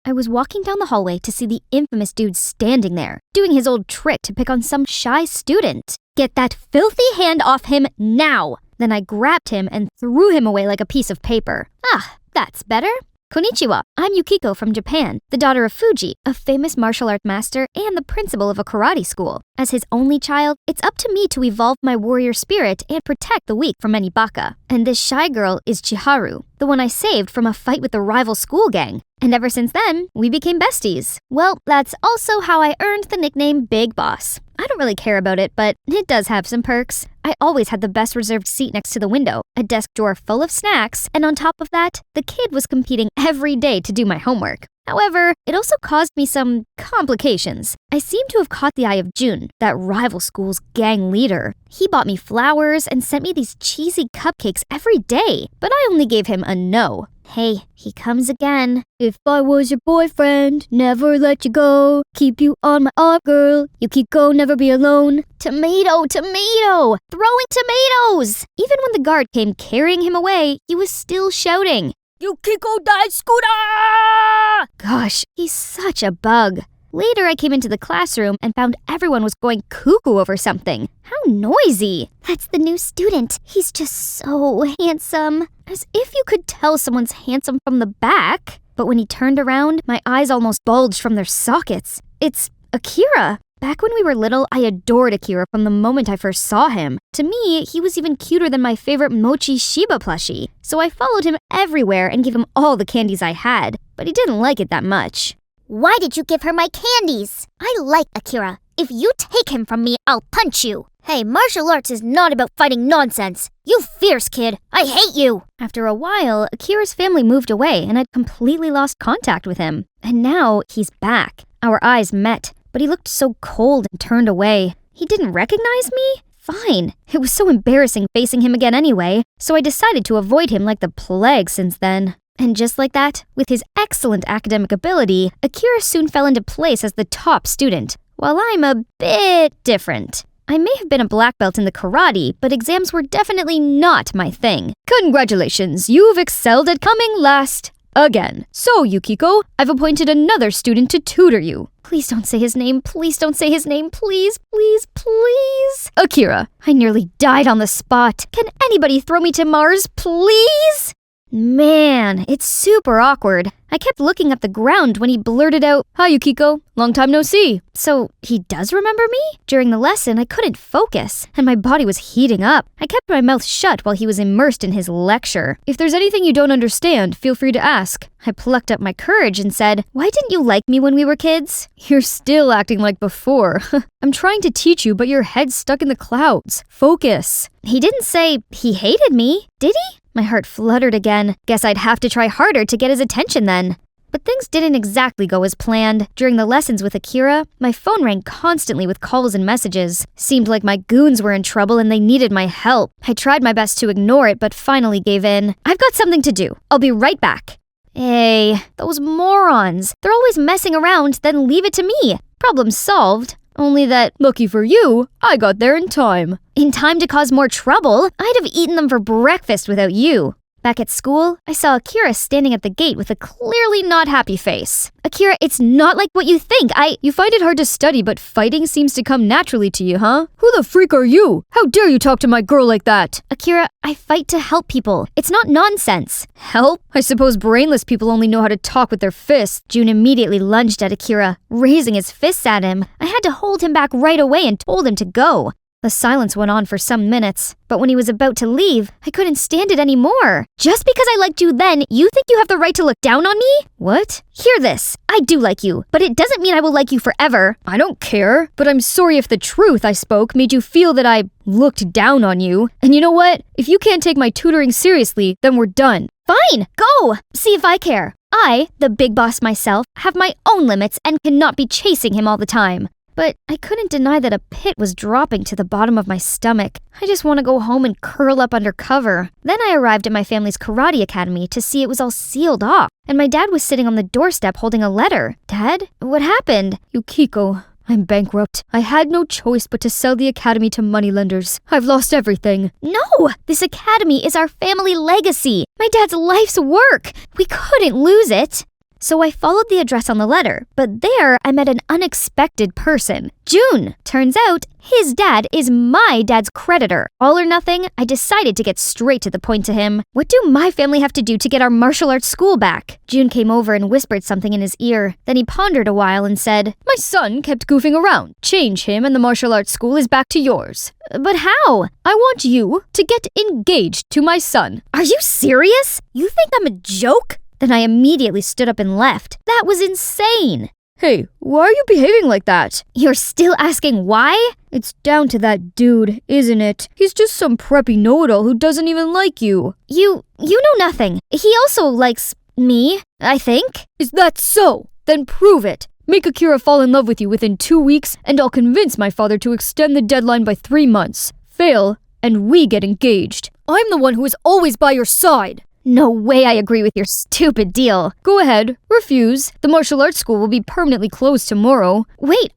I was walking down the hallway to see the infamous dude standing there, doing his old trick to pick on some shy student. Get that filthy hand off him now! Then I grabbed him and threw him away like a piece of paper. Ah, that's better. Konnichiwa, I'm Yukiko from Japan, the daughter of Fuji, a famous martial art master and the principal of a karate school. As his only child, it's up to me to evolve my warrior spirit and protect the weak from any baka. And this shy girl is Chiharu, the one I saved from a fight with the rival school gang. And ever since then, we became besties. Well, that's also how I earned the nickname Big Boss. I don't really care about it, but it does have some perks. I always had the best reserved seat next to the window, a desk drawer full of snacks, and on top of that, the kid was competing every day to do my homework. However, it also caused me some complications. I seem to have caught the eye of Jun, that rival school's gang leader. He bought me flowers and sent me these cheesy cupcakes every day, but I only gave him a no. Hey, he comes again. If I was your boyfriend, never let you go. Keep you on my arm, girl. Yukiko, never be alone. Tomato, tomato! Throwing tomatoes! Even when the guard came carrying him away, he was still shouting, Yukiko died, Scooter! Gosh, he's such a bug. Later, I came into the classroom and found everyone was going cuckoo over something. How noisy! That's the new student. He's just so handsome. As if you could tell someone's handsome from the back. But when he turned around, my eyes almost bulged from their sockets. It's Akira. Back when we were little, I adored Akira from the moment I first saw him. To me, he was even cuter than my favorite Mochi Shiba plushie. So I followed him everywhere and gave him all the candies I had. But he didn't like it that much. Why did you give her my candies? I like Akira. If you take him from me, I'll punch you. Hey, martial arts is not about fighting nonsense. You fierce kid. I hate you. After a while, Akira's family moved away and I'd completely lost contact with him. And now he's back. Our eyes met, but he looked so cold and turned away. He didn't recognize me? Fine. It was so embarrassing facing him again anyway, so I decided to avoid him like the plague since then. And just like that, with his excellent academic ability, Akira soon fell into place as the top student, while I'm a bit different. I may have been a black belt in the karate, but exams were definitely not my thing. Congratulations, you've excelled at coming last. Again. So, Yukiko, I've appointed another student to tutor you. Please don't say his name. Please don't say his name. Please, please, please. Akira, I nearly died on the spot. Can anybody throw me to Mars, please? Man, it's super awkward. I kept looking at the ground when he blurted out, Hi, Yukiko. Long time no see. So, he does remember me? During the lesson, I couldn't focus, and my body was heating up. I kept my mouth shut while he was immersed in his lecture. If there's anything you don't understand, feel free to ask. I plucked up my courage and said, Why didn't you like me when we were kids? You're still acting like before. I'm trying to teach you, but your head's stuck in the clouds. Focus. He didn't say he hated me, did he? My heart fluttered again. Guess I'd have to try harder to get his attention then. But things didn't exactly go as planned. During the lessons with Akira, my phone rang constantly with calls and messages. Seemed like my goons were in trouble and they needed my help. I tried my best to ignore it, but finally gave in. I've got something to do. I'll be right back. Hey, those morons. They're always messing around, then leave it to me. Problem solved. Only that, lucky for you, I got there in time. In time to cause more trouble? I'd have eaten them for breakfast without you. Back at school, I saw Akira standing at the gate with a clearly not happy face. Akira, it's not like what you think. You find it hard to study, but fighting seems to come naturally to you, huh? Who the freak are you? How dare you talk to my girl like that? Akira, I fight to help people. It's not nonsense. Help? I suppose brainless people only know how to talk with their fists. Jun immediately lunged at Akira, raising his fists at him. I had to hold him back right away and told him to go. The silence went on for some minutes, but when he was about to leave, I couldn't stand it anymore. Just because I liked you then, you think you have the right to look down on me? What? Hear this. I do like you, but it doesn't mean I will like you forever. I don't care, but I'm sorry if the truth I spoke made you feel that I looked down on you. And you know what? If you can't take my tutoring seriously, then we're done. Fine, go! See if I care. I, the big boss myself, have my own limits and cannot be chasing him all the time. But I couldn't deny that a pit was dropping to the bottom of my stomach. I just want to go home and curl up under cover. Then I arrived at my family's karate academy to see it was all sealed off, and my dad was sitting on the doorstep holding a letter. Dad? What happened? Yukiko, I'm bankrupt. I had no choice but to sell the academy to moneylenders. I've lost everything. No! This academy is our family legacy. My dad's life's work. We couldn't lose it. So I followed the address on the letter, but there I met an unexpected person. June! Turns out, his dad is my dad's creditor. All or nothing, I decided to get straight to the point to him. What do my family have to do to get our martial arts school back? June came over and whispered something in his ear. Then he pondered a while and said, My son kept goofing around. Change him and the martial arts school is back to yours. But how? I want you to get engaged to my son. Are you serious? You think I'm a joke? Then I immediately stood up and left. That was insane. Hey, why are you behaving like that? You're still asking why? It's down to that dude, isn't it? He's just some preppy know-it-all who doesn't even like you. You know nothing. He also likes me, I think. Is that so? Then prove it. Make Akira fall in love with you within 2 weeks, and I'll convince my father to extend the deadline by 3 months. Fail, and we get engaged. I'm the one who is always by your side. No way I agree with your stupid deal. Go ahead, refuse. The martial arts school will be permanently closed tomorrow. Wait,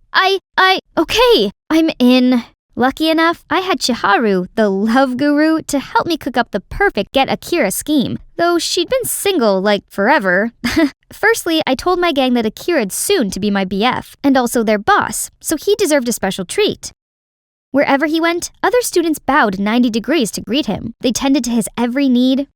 okay, I'm in. Lucky enough, I had Chiharu, the love guru, to help me cook up the perfect Get Akira scheme, though she'd been single, like, forever. Firstly, I told my gang that Akira'd soon to be my BF, and also their boss, so he deserved a special treat. Wherever he went, other students bowed 90 degrees to greet him. They tended to his every need,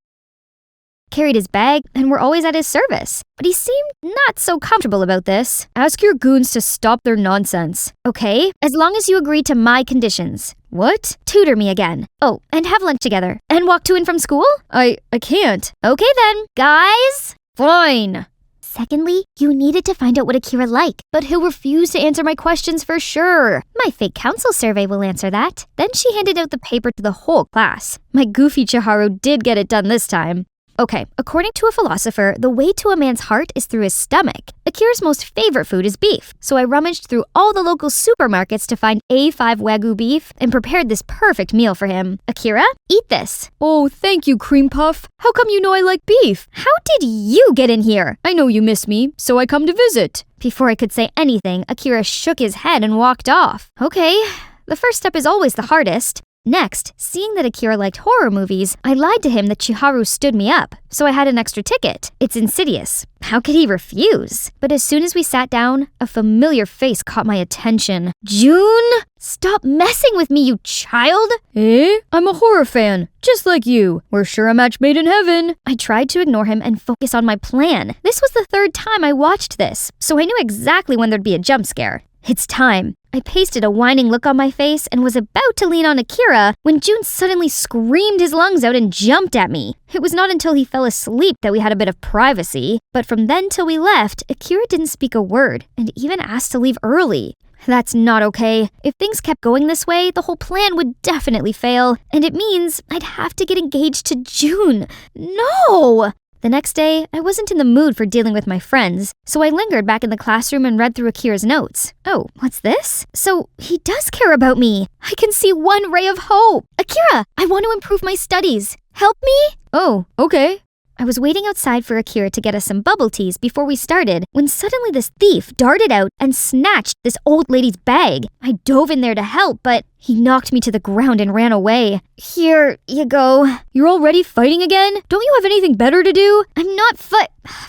carried his bag, and were always at his service. But he seemed not so comfortable about this. Ask your goons to stop their nonsense. Okay, as long as you agree to my conditions. What? Tutor me again. Oh, and have lunch together. And walk to and from school? I can't. Okay then. Guys? Fine. Secondly, you needed to find out what Akira liked, but he'll refuse to answer my questions for sure. My fake council survey will answer that. Then she handed out the paper to the whole class. My goofy Chiharu did get it done this time. Okay, according to a philosopher, the way to a man's heart is through his stomach. Akira's most favorite food is beef, so I rummaged through all the local supermarkets to find A5 Wagyu beef and prepared this perfect meal for him. Akira, eat this. Oh, thank you, Cream Puff. How come you know I like beef? How did you get in here? I know you miss me, so I come to visit. Before I could say anything, Akira shook his head and walked off. Okay, the first step is always the hardest. Next, seeing that Akira liked horror movies, I lied to him that Chiharu stood me up, so I had an extra ticket. It's insidious. How could he refuse? But as soon as we sat down, a familiar face caught my attention. June? Stop messing with me, you child! I'm a horror fan, just like you. We're sure a match made in heaven. I tried to ignore him and focus on my plan. This was the 3rd time I watched this, so I knew exactly when there'd be a jump scare. It's time. I pasted a whining look on my face and was about to lean on Akira when June suddenly screamed his lungs out and jumped at me. It was not until he fell asleep that we had a bit of privacy, but from then till we left, Akira didn't speak a word and even asked to leave early. That's not okay. If things kept going this way, the whole plan would definitely fail, and it means I'd have to get engaged to June. No! The next day, I wasn't in the mood for dealing with my friends, so I lingered back in the classroom and read through Akira's notes. Oh, what's this? So, he does care about me. I can see one ray of hope. Akira, I want to improve my studies. Help me? Oh, okay. I was waiting outside for Akira to get us some bubble teas before we started when suddenly this thief darted out and snatched this old lady's bag. I dove in there to help, but he knocked me to the ground and ran away. Here you go. You're already fighting again? Don't you have anything better to do? I'm not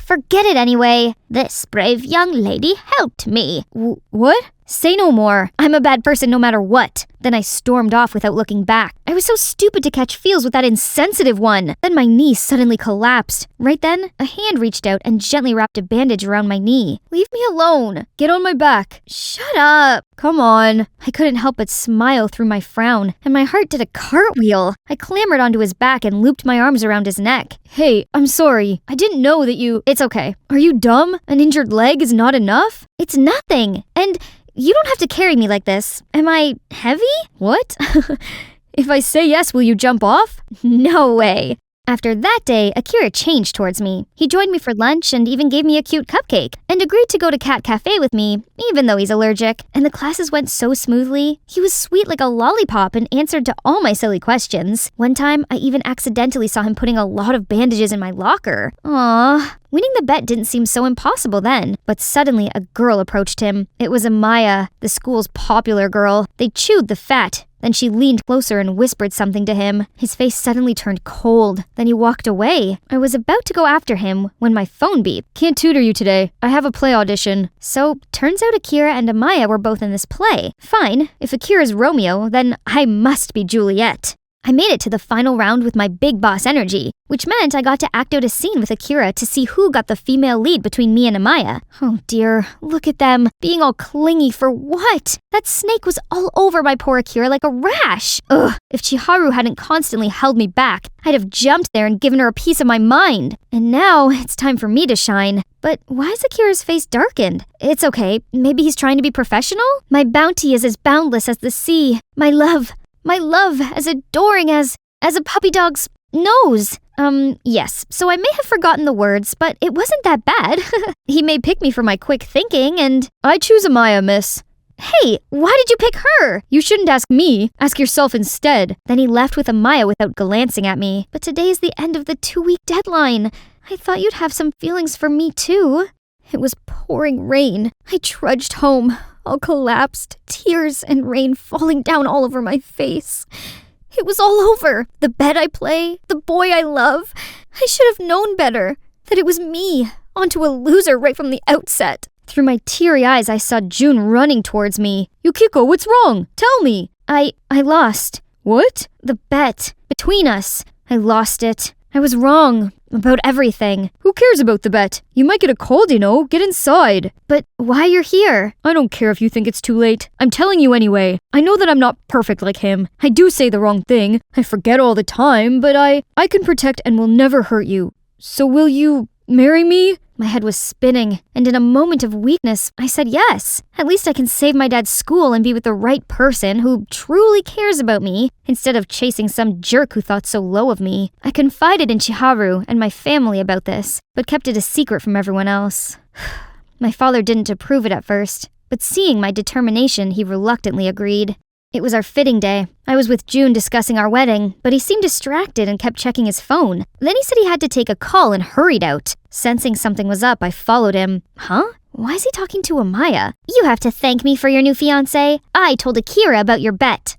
Forget it anyway. This brave young lady helped me. What? Say no more. I'm a bad person no matter what. Then I stormed off without looking back. I was so stupid to catch feels with that insensitive one. Then my knee suddenly collapsed. Right then, a hand reached out and gently wrapped a bandage around my knee. Leave me alone. Get on my back. Shut up. Come on. I couldn't help but smile through my frown, and my heart did a cartwheel. I clambered onto his back and looped my arms around his neck. Hey, I'm sorry. I didn't know that you... It's okay. Are you dumb? An injured leg is not enough? It's nothing. And... you don't have to carry me like this. Am I heavy? What? If I say yes, will you jump off? No way. After that day, Akira changed towards me. He joined me for lunch and even gave me a cute cupcake, and agreed to go to Cat Cafe with me, even though he's allergic. And the classes went so smoothly. He was sweet like a lollipop and answered to all my silly questions. One time, I even accidentally saw him putting a lot of bandages in my locker. Aww. Winning the bet didn't seem so impossible then, but suddenly a girl approached him. It was Amaya, the school's popular girl. They chewed the fat, Then she leaned closer and whispered something to him. His face suddenly turned cold. Then he walked away. I was about to go after him when my phone beeped. Can't tutor you today. I have a play audition. So, turns out Akira and Amaya were both in this play. Fine, if Akira's Romeo, then I must be Juliet. I made it to the final round with my big boss energy, which meant I got to act out a scene with Akira to see who got the female lead between me and Amaya. Oh dear, look at them, being all clingy for what? That snake was all over my poor Akira like a rash. Ugh, if Chiharu hadn't constantly held me back, I'd have jumped there and given her a piece of my mind. And now, it's time for me to shine. But why is Akira's face darkened? It's okay, maybe he's trying to be professional? My bounty is as boundless as the sea. My love as adoring as a puppy dog's nose. Yes, so I may have forgotten the words, but it wasn't that bad. He may pick me for my quick thinking, and I choose Amaya, miss. Hey, why did you pick her? You shouldn't ask me. Ask yourself instead. Then he left with Amaya without glancing at me. But today's the end of the 2-week deadline. I thought you'd have some feelings for me too. It was pouring rain. I trudged home, all collapsed, tears and rain falling down all over my face. It was all over. The bed I play, the boy I love. I should have known better. That it was me, onto a loser right from the outset. Through my teary eyes, I saw June running towards me. Yukiko, what's wrong? Tell me. I lost. What? The bet. Between us. I lost it. I was wrong. About everything. Who cares about the bet? You might get a cold, you know. Get inside. But why you're here? I don't care if you think it's too late. I'm telling you anyway. I know that I'm not perfect like him. I do say the wrong thing. I forget all the time, but I can protect and will never hurt you. So will you marry me? My head was spinning, and in a moment of weakness, I said yes. At least I can save my dad's school and be with the right person who truly cares about me, instead of chasing some jerk who thought so low of me. I confided in Chiharu and my family about this, but kept it a secret from everyone else. My father didn't approve it at first, but seeing my determination, he reluctantly agreed. It was our fitting day. I was with June discussing our wedding, but he seemed distracted and kept checking his phone. Then he said he had to take a call and hurried out. Sensing something was up, I followed him. Huh? Why is he talking to Amaya? You have to thank me for your new fiancé. I told Akira about your bet.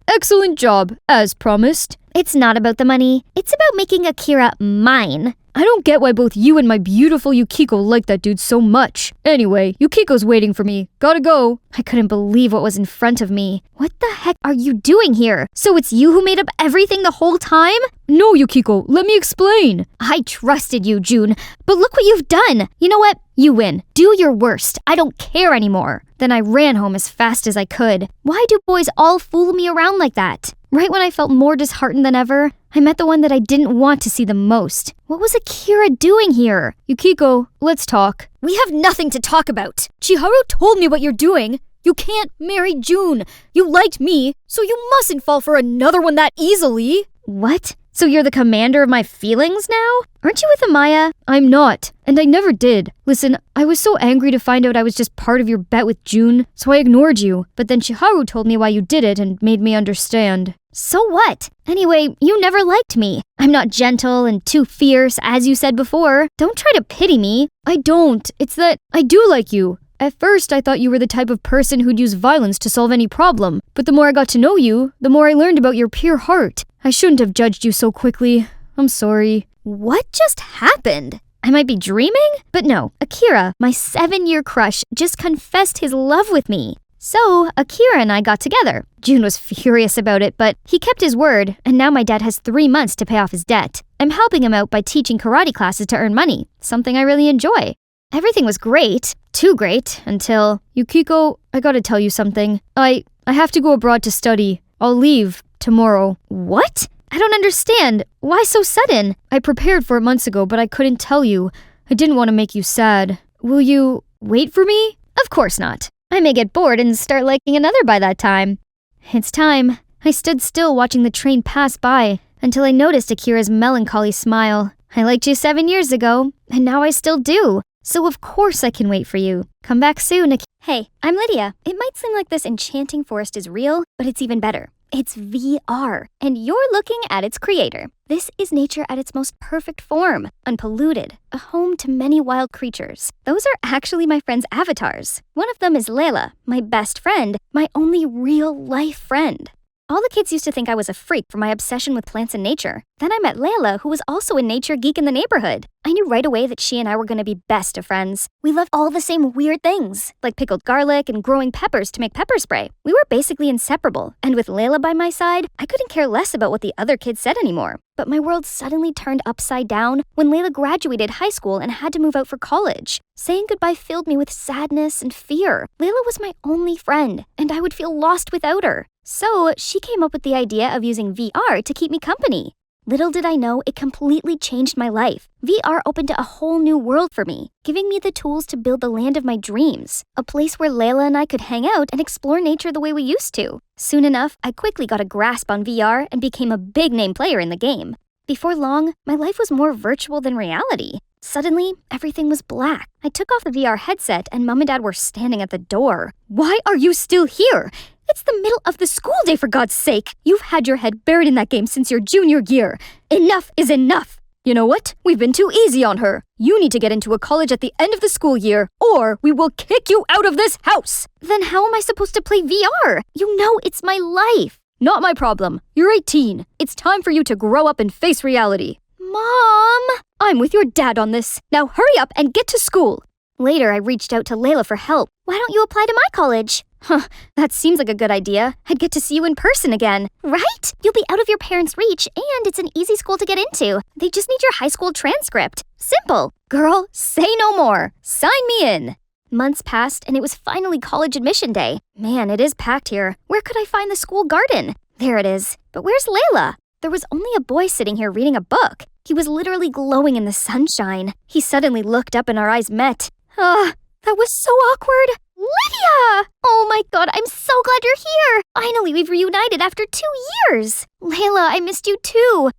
Excellent job, as promised. It's not about the money. It's about making Akira mine. I don't get why both you and my beautiful Yukiko like that dude so much. Anyway, Yukiko's waiting for me. Gotta go. I couldn't believe what was in front of me. What the heck are you doing here? So it's you who made up everything the whole time? No, Yukiko, let me explain. I trusted you, June, but look what you've done. You know what? You win. Do your worst. I don't care anymore. Then I ran home as fast as I could. Why do boys all fool me around like that? Right when I felt more disheartened than ever, I met the one that I didn't want to see the most. What was Akira doing here? Yukiko, let's talk. We have nothing to talk about. Chiharu told me what you're doing. You can't marry June. You liked me, so you mustn't fall for another one that easily. What? So you're the commander of my feelings now? Aren't you with Amaya? I'm not, and I never did. Listen, I was so angry to find out I was just part of your bet with June, so I ignored you. But then Chiharu told me why you did it and made me understand. So what? Anyway, you never liked me. I'm not gentle and too fierce, as you said before. Don't try to pity me. I don't. It's that I do like you. At first, I thought you were the type of person who'd use violence to solve any problem. But the more I got to know you, the more I learned about your pure heart. I shouldn't have judged you so quickly. I'm sorry. What just happened? I might be dreaming? But no, Akira, my 7-year crush, just confessed his love with me. So, Akira and I got together. June was furious about it, but he kept his word, and now my dad has 3 months to pay off his debt. I'm helping him out by teaching karate classes to earn money, something I really enjoy. Everything was great, too great, until... Yukiko, I gotta tell you something. I have to go abroad to study. I'll leave tomorrow. What? I don't understand. Why so sudden? I prepared for it months ago, but I couldn't tell you. I didn't want to make you sad. Will you wait for me? Of course not. I may get bored and start liking another by that time. It's time. I stood still watching the train pass by until I noticed Akira's melancholy smile. I liked you 7 years ago, and now I still do. So of course I can wait for you. Come back soon, Hey, I'm Lydia. It might seem like this enchanting forest is real, but it's even better. It's VR, and you're looking at its creator. This is nature at its most perfect form, unpolluted, a home to many wild creatures. Those are actually my friends' avatars. One of them is Layla, my best friend, my only real-life friend. All the kids used to think I was a freak for my obsession with plants and nature. Then I met Layla, who was also a nature geek in the neighborhood. I knew right away that she and I were going to be best of friends. We loved all the same weird things, like pickled garlic and growing peppers to make pepper spray. We were basically inseparable, and with Layla by my side, I couldn't care less about what the other kids said anymore. But my world suddenly turned upside down when Layla graduated high school and had to move out for college. Saying goodbye filled me with sadness and fear. Layla was my only friend, and I would feel lost without her. So she came up with the idea of using VR to keep me company. Little did I know, it completely changed my life. VR opened a whole new world for me, giving me the tools to build the land of my dreams, a place where Layla and I could hang out and explore nature the way we used to. Soon enough, I quickly got a grasp on VR and became a big-name player in the game. Before long, my life was more virtual than reality. Suddenly, everything was black. I took off the VR headset and Mom and Dad were standing at the door. "Why are you still here? It's the middle of the school day, for God's sake! You've had your head buried in that game since your junior year. Enough is enough! You know what? We've been too easy on her. You need to get into a college at the end of the school year, or we will kick you out of this house!" Then how am I supposed to play VR? You know it's my life. Not my problem. You're 18. It's time for you to grow up and face reality. Mom! I'm with your dad on this. Now hurry up and get to school. Later, I reached out to Layla for help. "Why don't you apply to my college?" That seems like a good idea. I'd get to see you in person again. Right? You'll be out of your parents' reach, and it's an easy school to get into. They just need your high school transcript. Simple. Girl, say no more. Sign me in. Months passed, and it was finally college admission day. Man, it is packed here. Where could I find the school garden? There it is. But where's Layla? There was only a boy sitting here reading a book. He was literally glowing in the sunshine. He suddenly looked up and our eyes met. That was so awkward. Lydia! Oh my God, I'm so glad you're here. Finally, we've reunited after 2 years. Layla, I missed you too.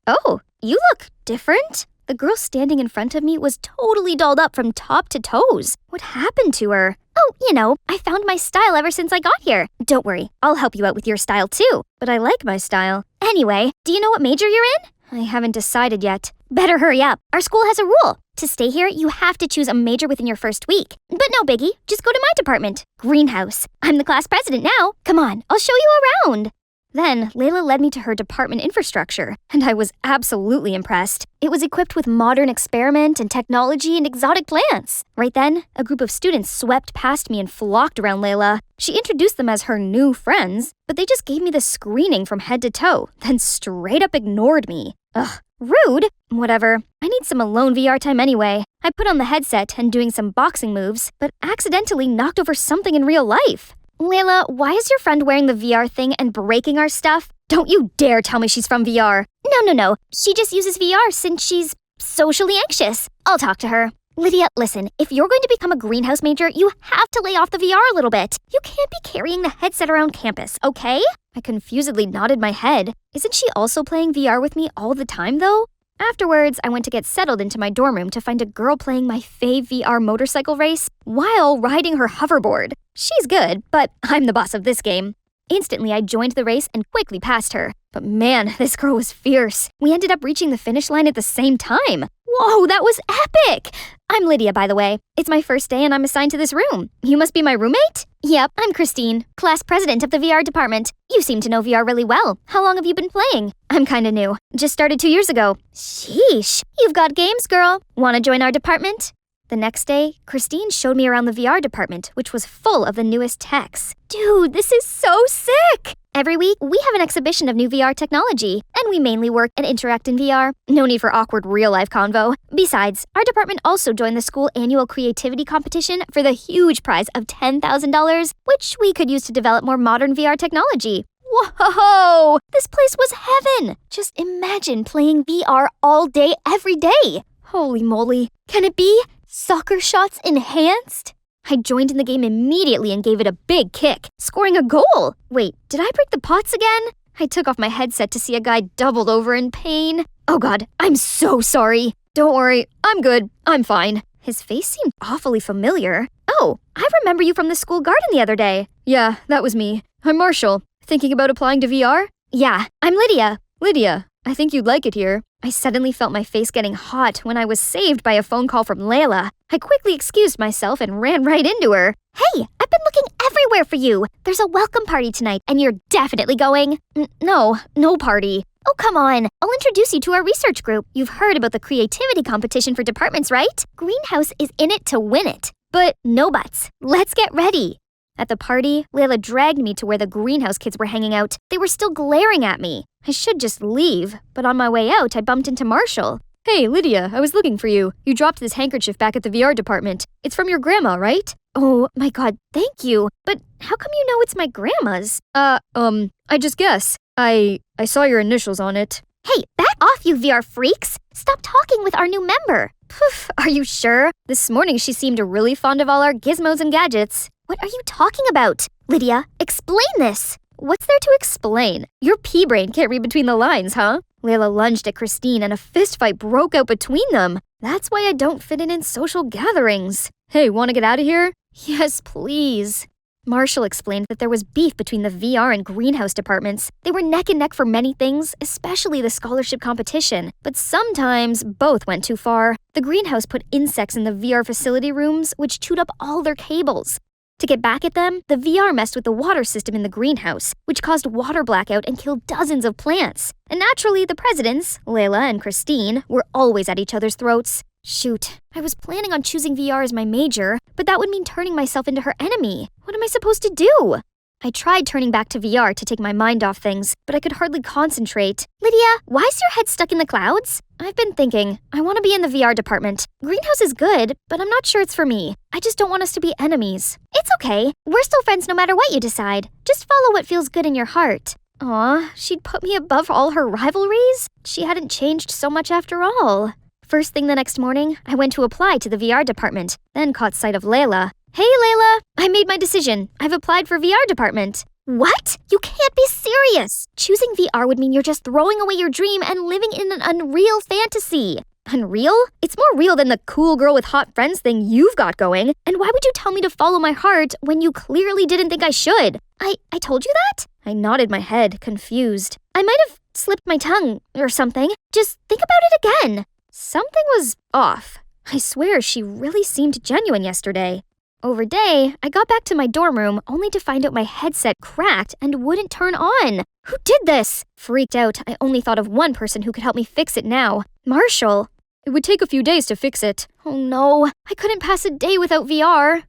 Oh, you look different. The girl standing in front of me was totally dolled up from top to toes. What happened to her? Oh, I found my style ever since I got here. Don't worry, I'll help you out with your style too. But I like my style. Anyway, do you know what major you're in? I haven't decided yet. Better hurry up. Our school has a rule. To stay here, you have to choose a major within your first week. But no biggie, just go to my department, Greenhouse. I'm the class president now. Come on, I'll show you around. Then, Layla led me to her department infrastructure, and I was absolutely impressed. It was equipped with modern experiment and technology and exotic plants. Right then, a group of students swept past me and flocked around Layla. She introduced them as her new friends, but they just gave me the screening from head to toe, then straight up ignored me. Ugh, rude. Whatever. I need some alone VR time anyway. I put on the headset and doing some boxing moves, but accidentally knocked over something in real life. Layla, why is your friend wearing the VR thing and breaking our stuff? Don't you dare tell me she's from VR. No. She just uses VR since she's socially anxious. I'll talk to her. Lydia, listen, if you're going to become a greenhouse major, you have to lay off the VR a little bit. You can't be carrying the headset around campus, okay? I confusedly nodded my head. Isn't she also playing VR with me all the time, though? Afterwards, I went to get settled into my dorm room to find a girl playing my fave VR motorcycle race while riding her hoverboard. She's good, but I'm the boss of this game. Instantly, I joined the race and quickly passed her. But man, this girl was fierce. We ended up reaching the finish line at the same time. Whoa, that was epic! I'm Lydia, by the way. It's my first day and I'm assigned to this room. You must be my roommate? Yep, I'm Christine, class president of the VR department. You seem to know VR really well. How long have you been playing? I'm kinda new. Just started 2 years ago. Sheesh, you've got games, girl. Wanna join our department? The next day, Christine showed me around the VR department, which was full of the newest techs. Dude, this is so sick! Every week, we have an exhibition of new VR technology, and we mainly work and interact in VR. No need for awkward real-life convo. Besides, our department also joined the school annual creativity competition for the huge prize of $10,000, which we could use to develop more modern VR technology. Whoa! This place was heaven! Just imagine playing VR all day, every day. Holy moly. Can it be? Soccer shots enhanced? I joined in the game immediately and gave it a big kick, scoring a goal. Wait, did I break the pots again? I took off my headset to see a guy doubled over in pain. Oh God, I'm so sorry. Don't worry, I'm good. I'm fine. His face seemed awfully familiar. Oh, I remember you from the school garden the other day. Yeah, that was me. I'm Marshall. Thinking about applying to VR? Yeah, I'm Lydia. Lydia, I think you'd like it here. I suddenly felt my face getting hot when I was saved by a phone call from Layla. I quickly excused myself and ran right into her. Hey, I've been looking everywhere for you. There's a welcome party tonight, and you're definitely going. No party. Oh, come on. I'll introduce you to our research group. You've heard about the creativity competition for departments, right? Greenhouse is in it to win it. But no buts. Let's get ready. At the party, Layla dragged me to where the greenhouse kids were hanging out. They were still glaring at me. I should just leave, but on my way out, I bumped into Marshall. Hey, Lydia, I was looking for you. You dropped this handkerchief back at the VR department. It's from your grandma, right? Oh, my God, thank you. But how come you know it's my grandma's? I just guess. I saw your initials on it. Hey, back off, you VR freaks. Stop talking with our new member. Poof, are you sure? This morning she seemed really fond of all our gizmos and gadgets. What are you talking about? Lydia, explain this. What's there to explain? Your pea brain can't read between the lines, huh? Layla lunged at Christine and a fistfight broke out between them. That's why I don't fit in social gatherings. Hey, wanna get out of here? Yes, please. Marshall explained that there was beef between the VR and greenhouse departments. They were neck and neck for many things, especially the scholarship competition. But sometimes both went too far. The greenhouse put insects in the VR facility rooms, which chewed up all their cables. To get back at them, the VR messed with the water system in the greenhouse, which caused water blackout and killed dozens of plants. And naturally, the presidents, Layla and Christine, were always at each other's throats. Shoot, I was planning on choosing VR as my major, but that would mean turning myself into her enemy. What am I supposed to do? I tried turning back to VR to take my mind off things, but I could hardly concentrate. Lydia, why is your head stuck in the clouds? I've been thinking, I want to be in the VR department. Greenhouse is good, but I'm not sure it's for me. I just don't want us to be enemies. It's okay. We're still friends no matter what you decide. Just follow what feels good in your heart. Aw, she'd put me above all her rivalries? She hadn't changed so much after all. First thing the next morning, I went to apply to the VR department, then caught sight of Layla. Hey, Layla, I made my decision. I've applied for VR department. What? You can't be serious. Choosing VR would mean you're just throwing away your dream and living in an unreal fantasy. Unreal? It's more real than the cool girl with hot friends thing you've got going. And why would you tell me to follow my heart when you clearly didn't think I should? I told you that? I nodded my head, confused. I might have slipped my tongue or something. Just think about it again. Something was off. I swear she really seemed genuine yesterday. Over day, I got back to my dorm room only to find out my headset cracked and wouldn't turn on. Who did this? Freaked out, I only thought of one person who could help me fix it now. Marshall. It would take a few days to fix it. Oh no, I couldn't pass a day without VR.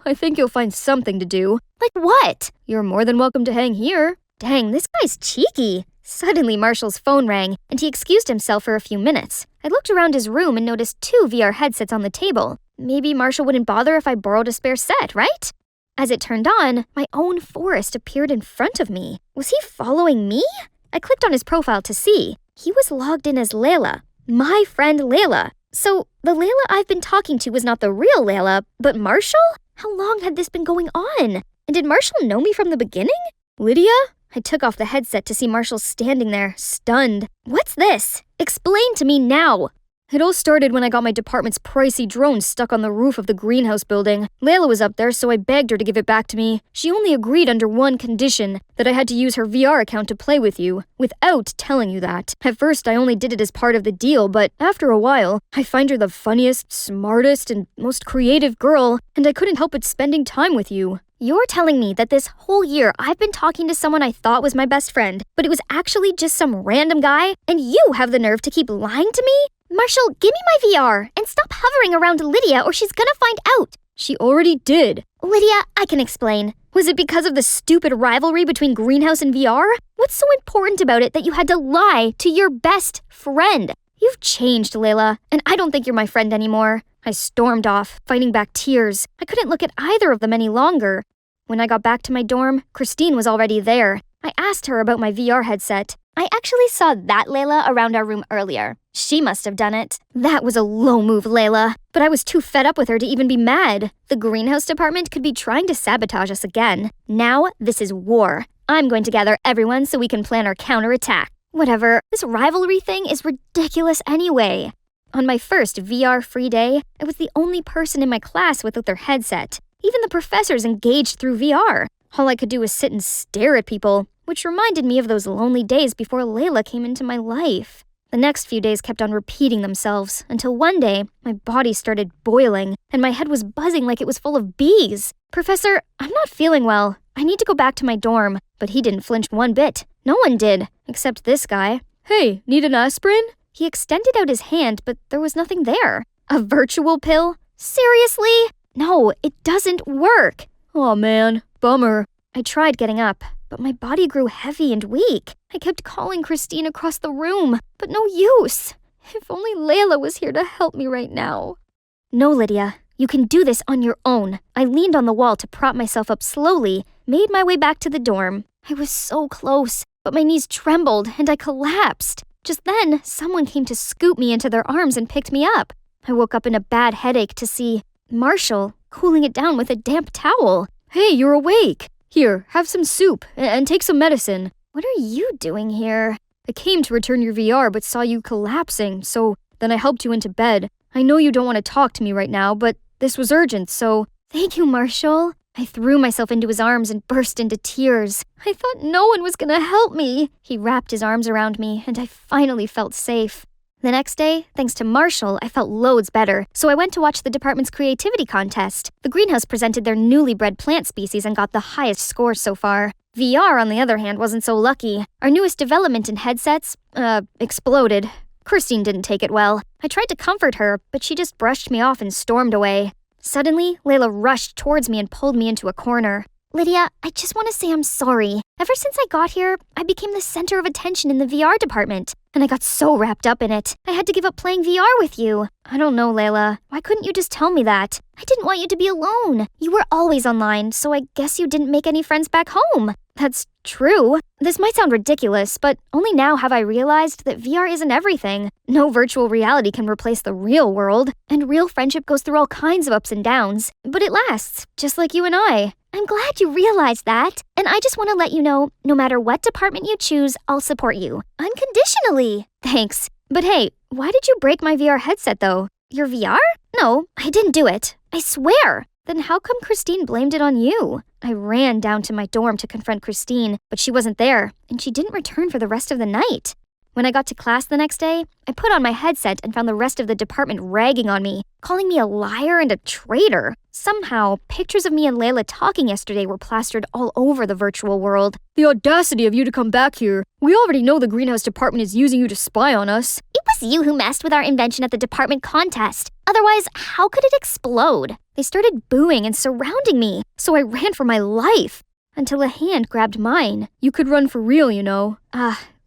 I think you'll find something to do. Like what? You're more than welcome to hang here. Dang, this guy's cheeky. Suddenly, Marshall's phone rang, and he excused himself for a few minutes. I looked around his room and noticed 2 VR headsets on the table. Maybe Marshall wouldn't bother if I borrowed a spare set, right? As it turned on, my own Forrest appeared in front of me. Was he following me? I clicked on his profile to see. He was logged in as Layla, my friend Layla. So, the Layla I've been talking to was not the real Layla, but Marshall? How long had this been going on? And did Marshall know me from the beginning? Lydia? I took off the headset to see Marshall standing there, stunned. What's this? Explain to me now. It all started when I got my department's pricey drone stuck on the roof of the greenhouse building. Layla was up there, so I begged her to give it back to me. She only agreed under one condition, that I had to use her VR account to play with you, without telling you that. At first, I only did it as part of the deal, but after a while, I find her the funniest, smartest, and most creative girl, and I couldn't help but spending time with you. You're telling me that this whole year I've been talking to someone I thought was my best friend, but it was actually just some random guy, and you have the nerve to keep lying to me? Marshall, give me my VR and stop hovering around Lydia or she's gonna find out. She already did. Lydia, I can explain. Was it because of the stupid rivalry between Greenhouse and VR? What's so important about it that you had to lie to your best friend? You've changed, Layla, and I don't think you're my friend anymore. I stormed off, fighting back tears. I couldn't look at either of them any longer. When I got back to my dorm, Christine was already there. I asked her about my VR headset. I actually saw that Layla around our room earlier. She must have done it. That was a low move, Layla. But I was too fed up with her to even be mad. The greenhouse department could be trying to sabotage us again. Now, this is war. I'm going to gather everyone so we can plan our counterattack. Whatever, this rivalry thing is ridiculous anyway. On my first VR-free day, I was the only person in my class without their headset. Even the professors engaged through VR. All I could do was sit and stare at people, which reminded me of those lonely days before Layla came into my life. The next few days kept on repeating themselves until one day, my body started boiling and my head was buzzing like it was full of bees. Professor, I'm not feeling well. I need to go back to my dorm. But he didn't flinch one bit. No one did, except this guy. Hey, need an aspirin? He extended out his hand, but there was nothing there. A virtual pill? Seriously? No, it doesn't work. Aw man, bummer. I tried getting up, but my body grew heavy and weak. I kept calling Christine across the room, but no use. If only Layla was here to help me right now. No, Lydia, you can do this on your own. I leaned on the wall to prop myself up slowly, made my way back to the dorm. I was so close, but my knees trembled and I collapsed. Just then, someone came to scoop me into their arms and picked me up. I woke up in a bad headache to see Marshall cooling it down with a damp towel. Hey, you're awake. Here, have some soup and take some medicine. What are you doing here? I came to return your VR but saw you collapsing, so then I helped you into bed. I know you don't want to talk to me right now, but this was urgent, so... Thank you, Marshall. I threw myself into his arms and burst into tears. I thought no one was gonna help me. He wrapped his arms around me, and I finally felt safe. The next day, thanks to Marshall, I felt loads better, so I went to watch the department's creativity contest. The greenhouse presented their newly bred plant species and got the highest scores so far. VR, on the other hand, wasn't so lucky. Our newest development in headsets, exploded. Christine didn't take it well. I tried to comfort her, but she just brushed me off and stormed away. Suddenly, Layla rushed towards me and pulled me into a corner. Lydia, I just want to say I'm sorry. Ever since I got here, I became the center of attention in the VR department, and I got so wrapped up in it. I had to give up playing VR with you. I don't know, Layla. Why couldn't you just tell me that? I didn't want you to be alone. You were always online, so I guess you didn't make any friends back home. That's true. This might sound ridiculous, but only now have I realized that VR isn't everything. No virtual reality can replace the real world, and real friendship goes through all kinds of ups and downs, but it lasts, just like you and I. I'm glad you realized that, and I just want to let you know, no matter what department you choose, I'll support you. Unconditionally. Thanks. But hey, why did you break my VR headset though? Your VR? No, I didn't do it. I swear. Then how come Christine blamed it on you? I ran down to my dorm to confront Christine, but she wasn't there, and she didn't return for the rest of the night. When I got to class the next day, I put on my headset and found the rest of the department ragging on me, calling me a liar and a traitor. Somehow, pictures of me and Layla talking yesterday were plastered all over the virtual world. The audacity of you to come back here. We already know the greenhouse department is using you to spy on us. It was you who messed with our invention at the department contest. Otherwise, how could it explode? They started booing and surrounding me, so I ran for my life. Until a hand grabbed mine. You could run for real, you know.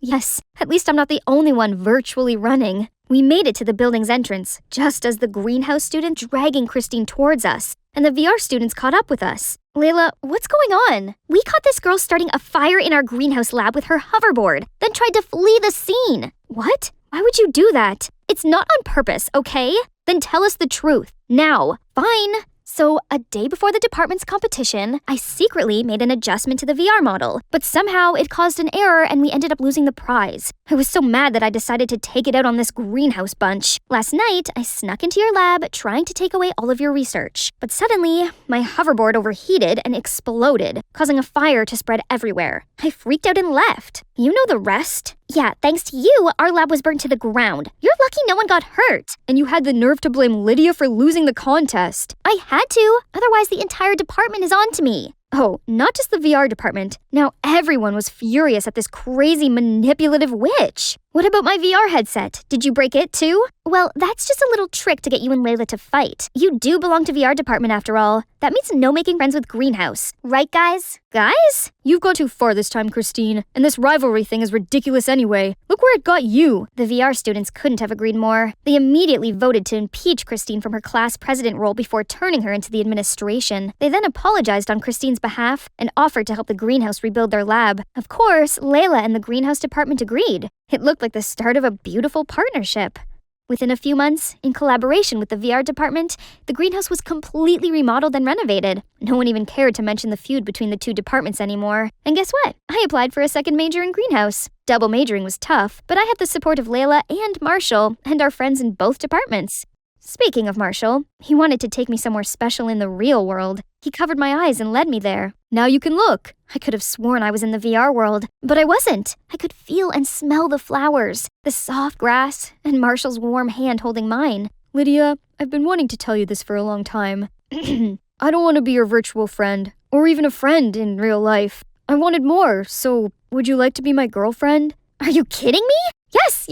Yes, at least I'm not the only one virtually running. We made it to the building's entrance, just as the greenhouse student dragging Christine towards us, and the VR students caught up with us. Layla, what's going on? We caught this girl starting a fire in our greenhouse lab with her hoverboard, then tried to flee the scene. What? Why would you do that? It's not on purpose, okay? Then tell us the truth, now. Fine. So, a day before the department's competition, I secretly made an adjustment to the VR model, but somehow it caused an error and we ended up losing the prize. I was so mad that I decided to take it out on this greenhouse bunch. Last night, I snuck into your lab trying to take away all of your research, but suddenly, my hoverboard overheated and exploded, causing a fire to spread everywhere. I freaked out and left. You know the rest? Yeah, thanks to you, our lab was burned to the ground. You're lucky no one got hurt. And you had the nerve to blame Lydia for losing the contest. I had to, otherwise the entire department is on to me. Oh, not just the VR department. Now everyone was furious at this crazy manipulative witch. What about my VR headset? Did you break it too? Well, that's just a little trick to get you and Layla to fight. You do belong to VR department after all. That means no making friends with Greenhouse. Right, guys? Guys? You've gone too far this time, Christine. And this rivalry thing is ridiculous anyway. Look where it got you. The VR students couldn't have agreed more. They immediately voted to impeach Christine from her class president role before turning her into the administration. They then apologized on Christine's behalf and offered to help the Greenhouse rebuild their lab. Of course, Layla and the Greenhouse department agreed. It looked like the start of a beautiful partnership. Within a few months, in collaboration with the VR department, the greenhouse was completely remodeled and renovated. No one even cared to mention the feud between the two departments anymore. And guess what? I applied for a second major in greenhouse. Double majoring was tough, but I had the support of Layla and Marshall and our friends in both departments. Speaking of Marshall, he wanted to take me somewhere special in the real world. He covered my eyes and led me there. Now you can look. I could have sworn I was in the VR world, but I wasn't. I could feel and smell the flowers, the soft grass, and Marshall's warm hand holding mine. Lydia, I've been wanting to tell you this for a long time. I don't want to be your virtual friend, or even a friend in real life. I wanted more, so would you like to be my girlfriend? Are you kidding me? Yes!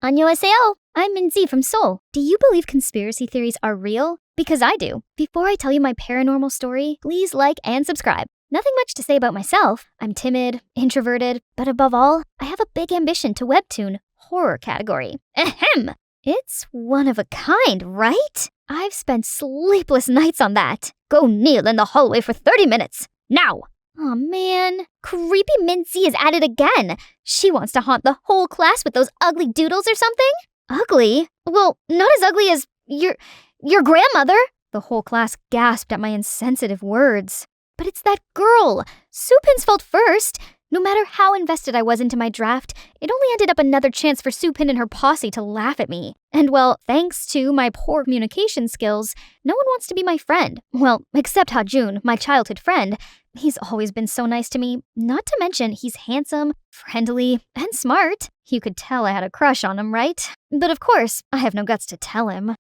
Annyeonghaseyo. I'm Minzy from Seoul. Do you believe conspiracy theories are real? Because I do. Before I tell you my paranormal story, please like and subscribe. Nothing much to say about myself. I'm timid, introverted, but above all, I have a big ambition to webtoon horror category. Ahem! It's one of a kind, right? I've spent sleepless nights on that. Go kneel in the hallway for 30 minutes. Now! Aw, man. Creepy Minzy is at it again. She wants to haunt the whole class with those ugly doodles or something? Ugly? Well, not as ugly as your grandmother. The whole class gasped at my insensitive words. But it's that girl. Soopin's fault first. No matter how invested I was into my draft, it only ended up another chance for Soopin and her posse to laugh at me. And well, thanks to my poor communication skills, no one wants to be my friend. Well, except Hajun, my childhood friend. He's always been so nice to me. Not to mention, he's handsome, friendly, and smart. You could tell I had a crush on him, right? But of course, I have no guts to tell him.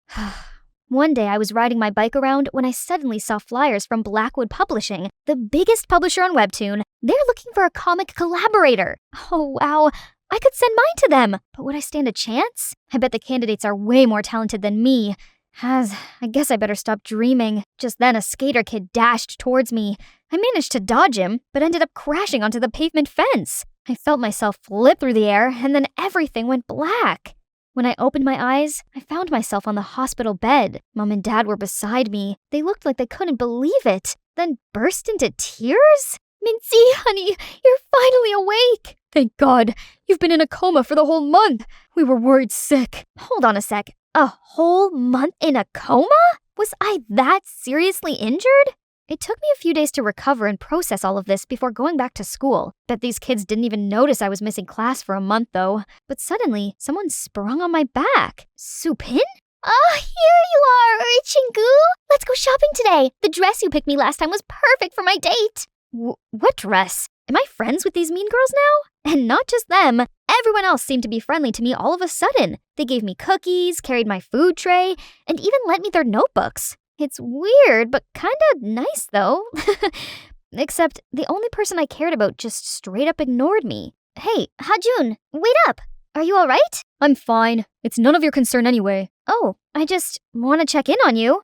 One day I was riding my bike around when I suddenly saw flyers from Blackwood Publishing, the biggest publisher on Webtoon. They're looking for a comic collaborator. Oh, wow. I could send mine to them, but would I stand a chance? I bet the candidates are way more talented than me. I guess I better stop dreaming. Just then a skater kid dashed towards me. I managed to dodge him, but ended up crashing onto the pavement fence. I felt myself flip through the air, and then everything went black. When I opened my eyes, I found myself on the hospital bed. Mom and Dad were beside me. They looked like they couldn't believe it, then burst into tears. Minzy, honey, you're finally awake. Thank God. You've been in a coma for the whole month. We were worried sick. Hold on a sec. A whole month in a coma? Was I that seriously injured? It took me a few days to recover and process all of this before going back to school. Bet these kids didn't even notice I was missing class for a month, though. But suddenly, someone sprung on my back. Soopin? Ah, here you are, Chingu. Let's go shopping today. The dress you picked me last time was perfect for my date. What dress? Am I friends with these mean girls now? And not just them. Everyone else seemed to be friendly to me all of a sudden. They gave me cookies, carried my food tray, and even lent me their notebooks. It's weird, but kinda nice, though. Except the only person I cared about just straight up ignored me. Hey, Hajun, wait up. Are you all right? I'm fine. It's none of your concern anyway. Oh, I just want to check in on you.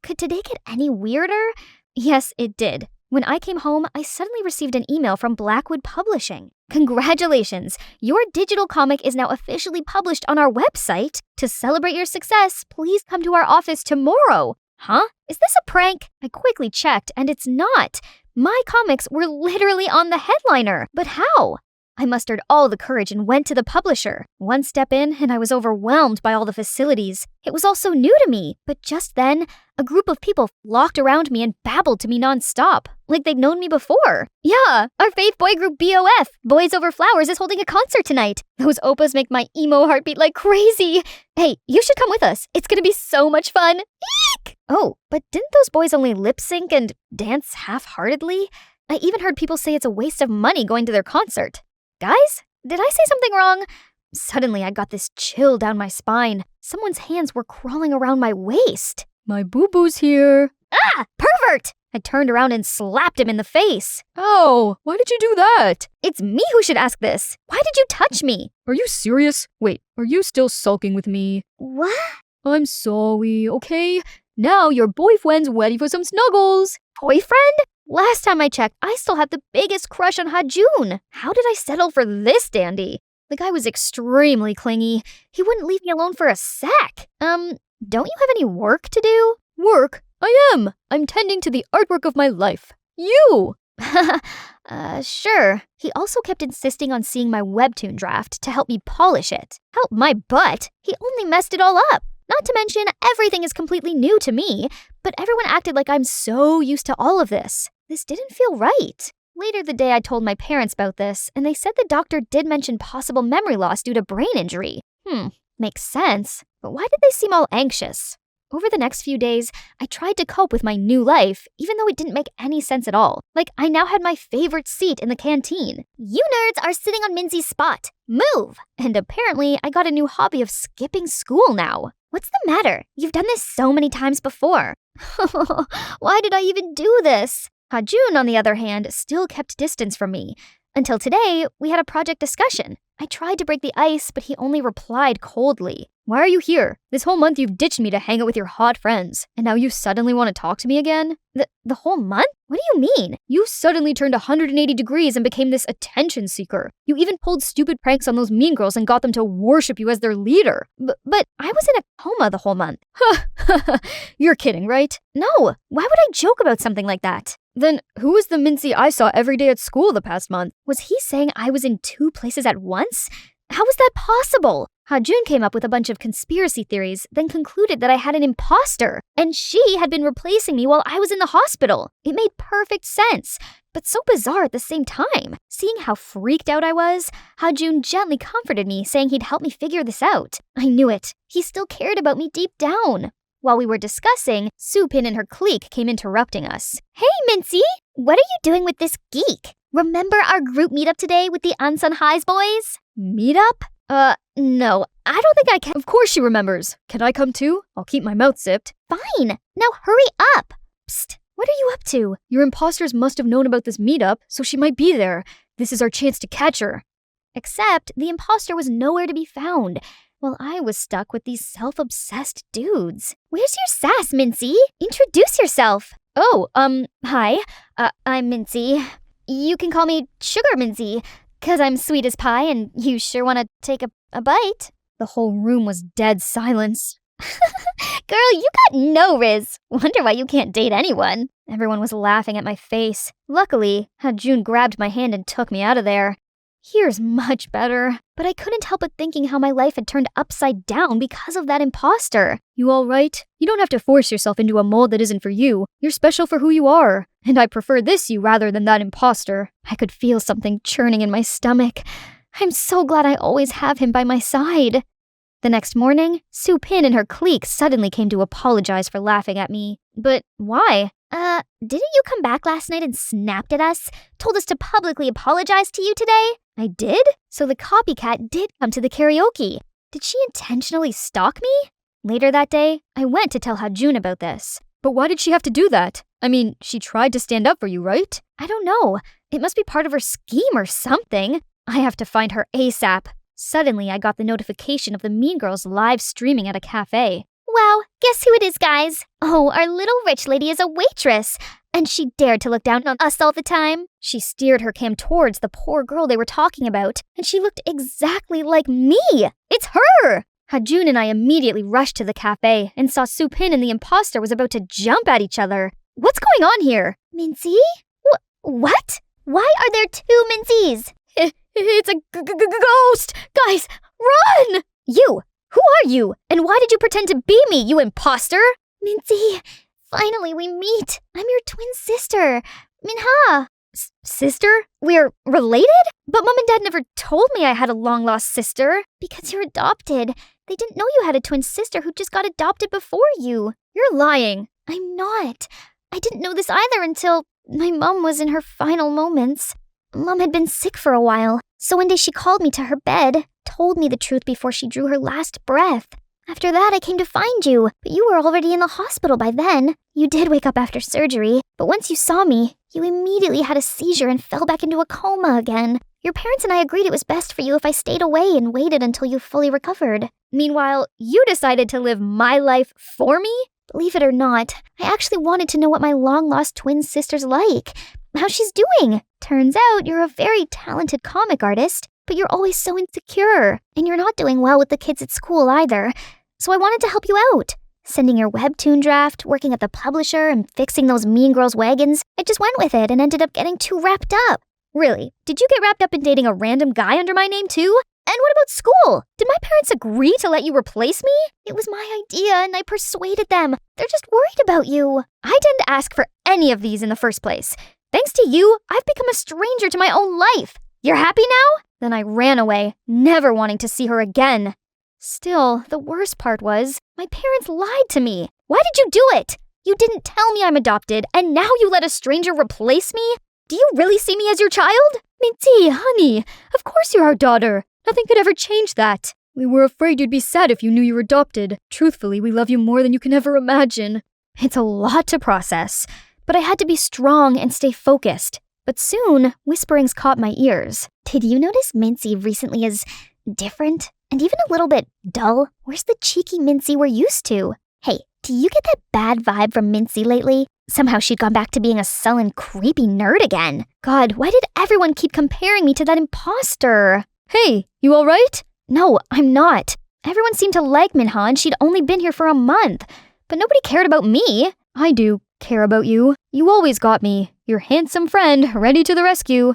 Could today get any weirder? Yes, it did. When I came home, I suddenly received an email from Blackwood Publishing. Congratulations! Your digital comic is now officially published on our website. To celebrate your success, please come to our office tomorrow. Huh? Is this a prank? I quickly checked, and it's not. My comics were literally on the headliner. But how? I mustered all the courage and went to the publisher. One step in, and I was overwhelmed by all the facilities. It was all so new to me. But just then, a group of people flocked around me and babbled to me nonstop, like they'd known me before. Yeah, our fave boy group BOF, Boys Over Flowers, is holding a concert tonight. Those oppas make my emo heart beat like crazy. Hey, you should come with us. It's gonna be so much fun. Eek! Oh, but didn't those boys only lip sync and dance half-heartedly? I even heard people say it's a waste of money going to their concert. Guys, did I say something wrong? Suddenly, I got this chill down my spine. Someone's hands were crawling around my waist. My boo-boo's here. Ah! Pervert! I turned around and slapped him in the face. Oh, why did you do that? It's me who should ask this. Why did you touch me? Are you serious? Wait, are you still sulking with me? What? I'm sorry, okay? Now your boyfriend's ready for some snuggles. Boyfriend? Last time I checked, I still had the biggest crush on Hajun. How did I settle for this dandy? The guy was extremely clingy. He wouldn't leave me alone for a sec. Don't you have any work to do? Work? I am. I'm tending to the artwork of my life. You! Sure. He also kept insisting on seeing my webtoon draft to help me polish it. Help my butt. He only messed it all up. Not to mention, everything is completely new to me, but everyone acted like I'm so used to all of this. This didn't feel right. Later the day I told my parents about this, and they said the doctor did mention possible memory loss due to brain injury. Makes sense. But why did they seem all anxious? Over the next few days, I tried to cope with my new life, even though it didn't make any sense at all. Like, I now had my favorite seat in the canteen. You nerds are sitting on Minzy's spot. Move! And apparently, I got a new hobby of skipping school now. What's the matter? You've done this so many times before. Why did I even do this? Hajun, on the other hand, still kept distance from me. Until today, we had a project discussion. I tried to break the ice, but he only replied coldly. Why are you here? This whole month you've ditched me to hang out with your hot friends, and now you suddenly want to talk to me again? The whole month? What do you mean? You suddenly turned 180 degrees and became this attention seeker. You even pulled stupid pranks on those mean girls and got them to worship you as their leader. But I was in a coma the whole month. You're kidding, right? No, why would I joke about something like that? Then who was the Mincy I saw every day at school the past month? Was he saying I was in 2 places at once? How was that possible? Hajun came up with a bunch of conspiracy theories, then concluded that I had an imposter, and she had been replacing me while I was in the hospital. It made perfect sense, but so bizarre at the same time. Seeing how freaked out I was, Hajun gently comforted me, saying he'd help me figure this out. I knew it. He still cared about me deep down. While we were discussing, Supin and her clique came interrupting us. Hey, Mincy! What are you doing with this geek? Remember our group meetup today with the Unsung Highs boys? Meetup? No, I don't think I can. Of course she remembers. Can I come too? I'll keep my mouth zipped. Fine. Now hurry up. Psst, what are you up to? Your imposters must have known about this meetup, so she might be there. This is our chance to catch her. Except the imposter was nowhere to be found, while I was stuck with these self-obsessed dudes. Where's your sass, Mincy? Introduce yourself. Oh, hi. I'm Mincy. You can call me Sugar Mincy, 'cause I'm sweet as pie and you sure want to take a bite. The whole room was dead silence. Girl, you got no riz. Wonder why you can't date anyone. Everyone was laughing at my face. Luckily, Hajun grabbed my hand and took me out of there. Here's much better. But I couldn't help but thinking how my life had turned upside down because of that imposter. You all right? You don't have to force yourself into a mold that isn't for you. You're special for who you are. And I prefer this you rather than that imposter. I could feel something churning in my stomach. I'm so glad I always have him by my side. The next morning, Supin and her clique suddenly came to apologize for laughing at me. But why? Didn't you come back last night and snapped at us? Told us to publicly apologize to you today? I did? So the copycat did come to the karaoke. Did she intentionally stalk me? Later that day, I went to tell Hajun about this. But why did she have to do that? I mean, she tried to stand up for you, right? I don't know. It must be part of her scheme or something. I have to find her ASAP. Suddenly, I got the notification of the Mean Girls live streaming at a cafe. Wow, guess who it is, guys? Oh, our little rich lady is a waitress. And she dared to look down on us all the time. She steered her cam towards the poor girl they were talking about, and she looked exactly like me. It's her! Hajun and I immediately rushed to the cafe and saw Supin and the imposter was about to jump at each other. What's going on here? Mincy? What? Why are there 2 Mincies? It's a ghost! Guys, run! You! Who are you? And why did you pretend to be me, you imposter? Mincy, finally we meet. I'm your twin sister, Minha. Sister? We're related? But Mom and Dad never told me I had a long-lost sister. Because you're adopted. They didn't know you had a twin sister who just got adopted before you. You're lying. I'm not. I didn't know this either until my mom was in her final moments. Mom had been sick for a while, so one day she called me to her bed, told me the truth before she drew her last breath. After that, I came to find you, but you were already in the hospital by then. You did wake up after surgery, but once you saw me, you immediately had a seizure and fell back into a coma again. Your parents and I agreed it was best for you if I stayed away and waited until you fully recovered. Meanwhile, you decided to live my life for me? Believe it or not, I actually wanted to know what my long-lost twin sister's like, how she's doing. Turns out you're a very talented comic artist, but you're always so insecure, and you're not doing well with the kids at school either. So I wanted to help you out. Sending your webtoon draft, working at the publisher, and fixing those Mean Girls wagons, I just went with it and ended up getting too wrapped up. Really, did you get wrapped up in dating a random guy under my name too? And what about school? Did my parents agree to let you replace me? It was my idea and I persuaded them. They're just worried about you. I didn't ask for any of these in the first place. Thanks to you, I've become a stranger to my own life. You're happy now? Then I ran away, never wanting to see her again. Still, the worst part was, my parents lied to me. Why did you do it? You didn't tell me I'm adopted, and now you let a stranger replace me? Do you really see me as your child? Minty, honey, of course you're our daughter. Nothing could ever change that. We were afraid you'd be sad if you knew you were adopted. Truthfully, we love you more than you can ever imagine. It's a lot to process, but I had to be strong and stay focused. But soon, whisperings caught my ears. Did you notice Mincy recently is different? And even a little bit dull? Where's the cheeky Mincy we're used to? Hey, do you get that bad vibe from Mincy lately? Somehow she'd gone back to being a sullen, creepy nerd again. God, why did everyone keep comparing me to that imposter? Hey, you alright? No, I'm not. Everyone seemed to like Minha and she'd only been here for a month. But nobody cared about me. I do care about you. You always got me. Your handsome friend, ready to the rescue.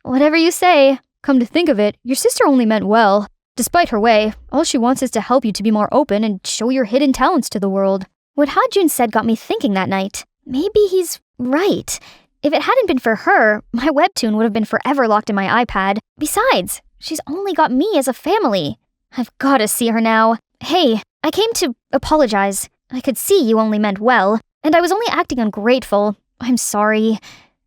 Whatever you say. Come to think of it, your sister only meant well. Despite her way, all she wants is to help you to be more open and show your hidden talents to the world. What Hajun said got me thinking that night. Maybe he's right. If it hadn't been for her, my webtoon would have been forever locked in my iPad. Besides, she's only got me as a family. I've gotta see her now. Hey, I came to apologize. I could see you only meant well, and I was only acting ungrateful. I'm sorry.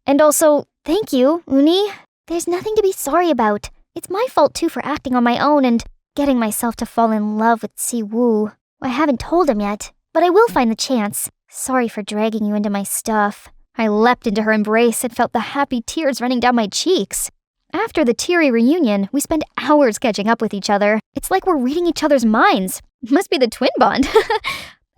And also, thank you, Uni. There's nothing to be sorry about. It's my fault too for acting on my own and getting myself to fall in love with Siwoo. I haven't told him yet, but I will find the chance. Sorry for dragging you into my stuff. I leapt into her embrace and felt the happy tears running down my cheeks. After the teary reunion, we spent hours catching up with each other. It's like we're reading each other's minds. Must be the twin bond.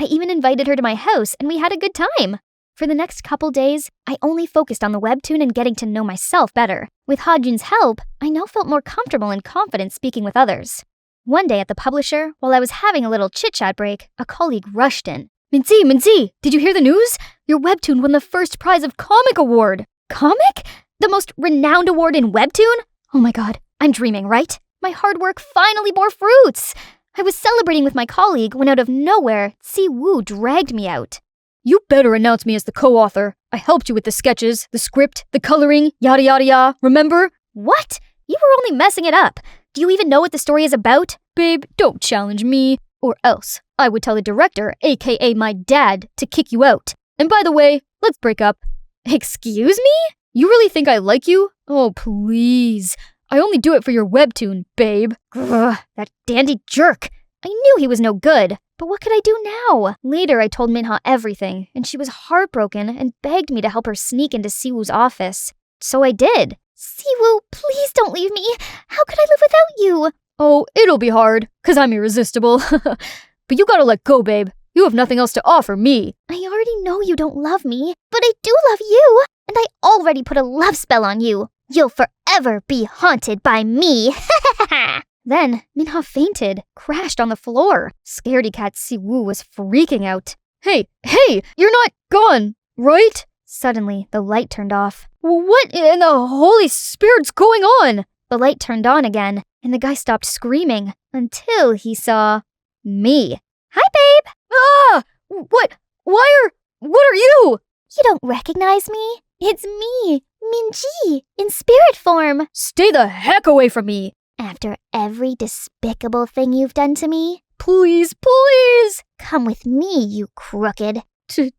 I even invited her to my house and we had a good time. For the next couple days, I only focused on the webtoon and getting to know myself better. With Hajun's help, I now felt more comfortable and confident speaking with others. One day at the publisher, while I was having a little chit-chat break, a colleague rushed in. Mincy, did you hear the news? Your webtoon won the first prize of Comic Award. Comic? The most renowned award in webtoon? Oh my god, I'm dreaming, right? My hard work finally bore fruits. I was celebrating with my colleague when out of nowhere, Siwoo dragged me out. You better announce me as the co-author. I helped you with the sketches, the script, the coloring, yada yada yada, remember? What? You were only messing it up. Do you even know what the story is about? Babe, don't challenge me. Or else, I would tell the director, aka my dad, to kick you out. And by the way, let's break up. Excuse me? You really think I like you? Oh, please. I only do it for your webtoon, babe. Ugh, that dandy jerk. I knew he was no good. But what could I do now? Later, I told Minha everything, and she was heartbroken and begged me to help her sneak into Siwoo's office. So I did. Siwoo, please don't leave me. How could I live without you? Oh, it'll be hard, 'cause I'm irresistible. But you gotta let go, babe. You have nothing else to offer me. I already know you don't love me, but I do love you, and I already put a love spell on you. You'll forever be haunted by me. Then, Minha fainted, crashed on the floor. Scaredy cat Siwoo was freaking out. Hey, you're not gone, right? Suddenly, the light turned off. What in the Holy Spirit's going on? The light turned on again, and the guy stopped screaming until he saw me. Hi, babe! Ah! What are you? You don't recognize me? It's me, Minji, in spirit form. Stay the heck away from me. After every despicable thing you've done to me? Please. Come with me, you crooked. To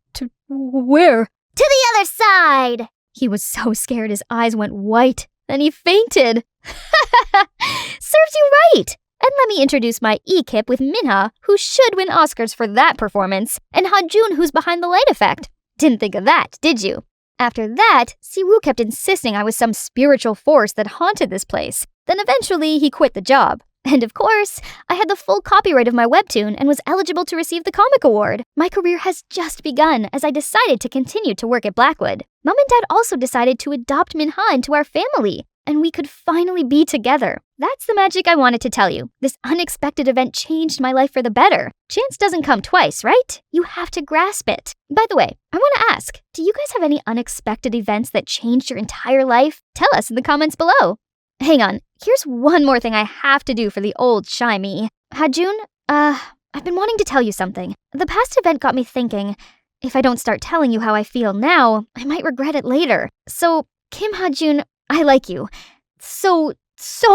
where? To the other side! He was so scared his eyes went white. Then he fainted. Serves you right! And let me introduce my E-Kip with Minha, who should win Oscars for that performance, and Hajun, who's behind the light effect. Didn't think of that, did you? After that, Siwoo kept insisting I was some spiritual force that haunted this place. Then eventually, he quit the job. And of course, I had the full copyright of my webtoon and was eligible to receive the Comic Award. My career has just begun as I decided to continue to work at Blackwood. Mom and Dad also decided to adopt Minha into our family, and we could finally be together. That's the magic I wanted to tell you. This unexpected event changed my life for the better. Chance doesn't come twice, right? You have to grasp it. By the way, I want to ask, do you guys have any unexpected events that changed your entire life? Tell us in the comments below. Hang on, here's one more thing I have to do for the old shy me. Hajun, I've been wanting to tell you something. The past event got me thinking, if I don't start telling you how I feel now, I might regret it later. So, Kim Hajun, I like you. So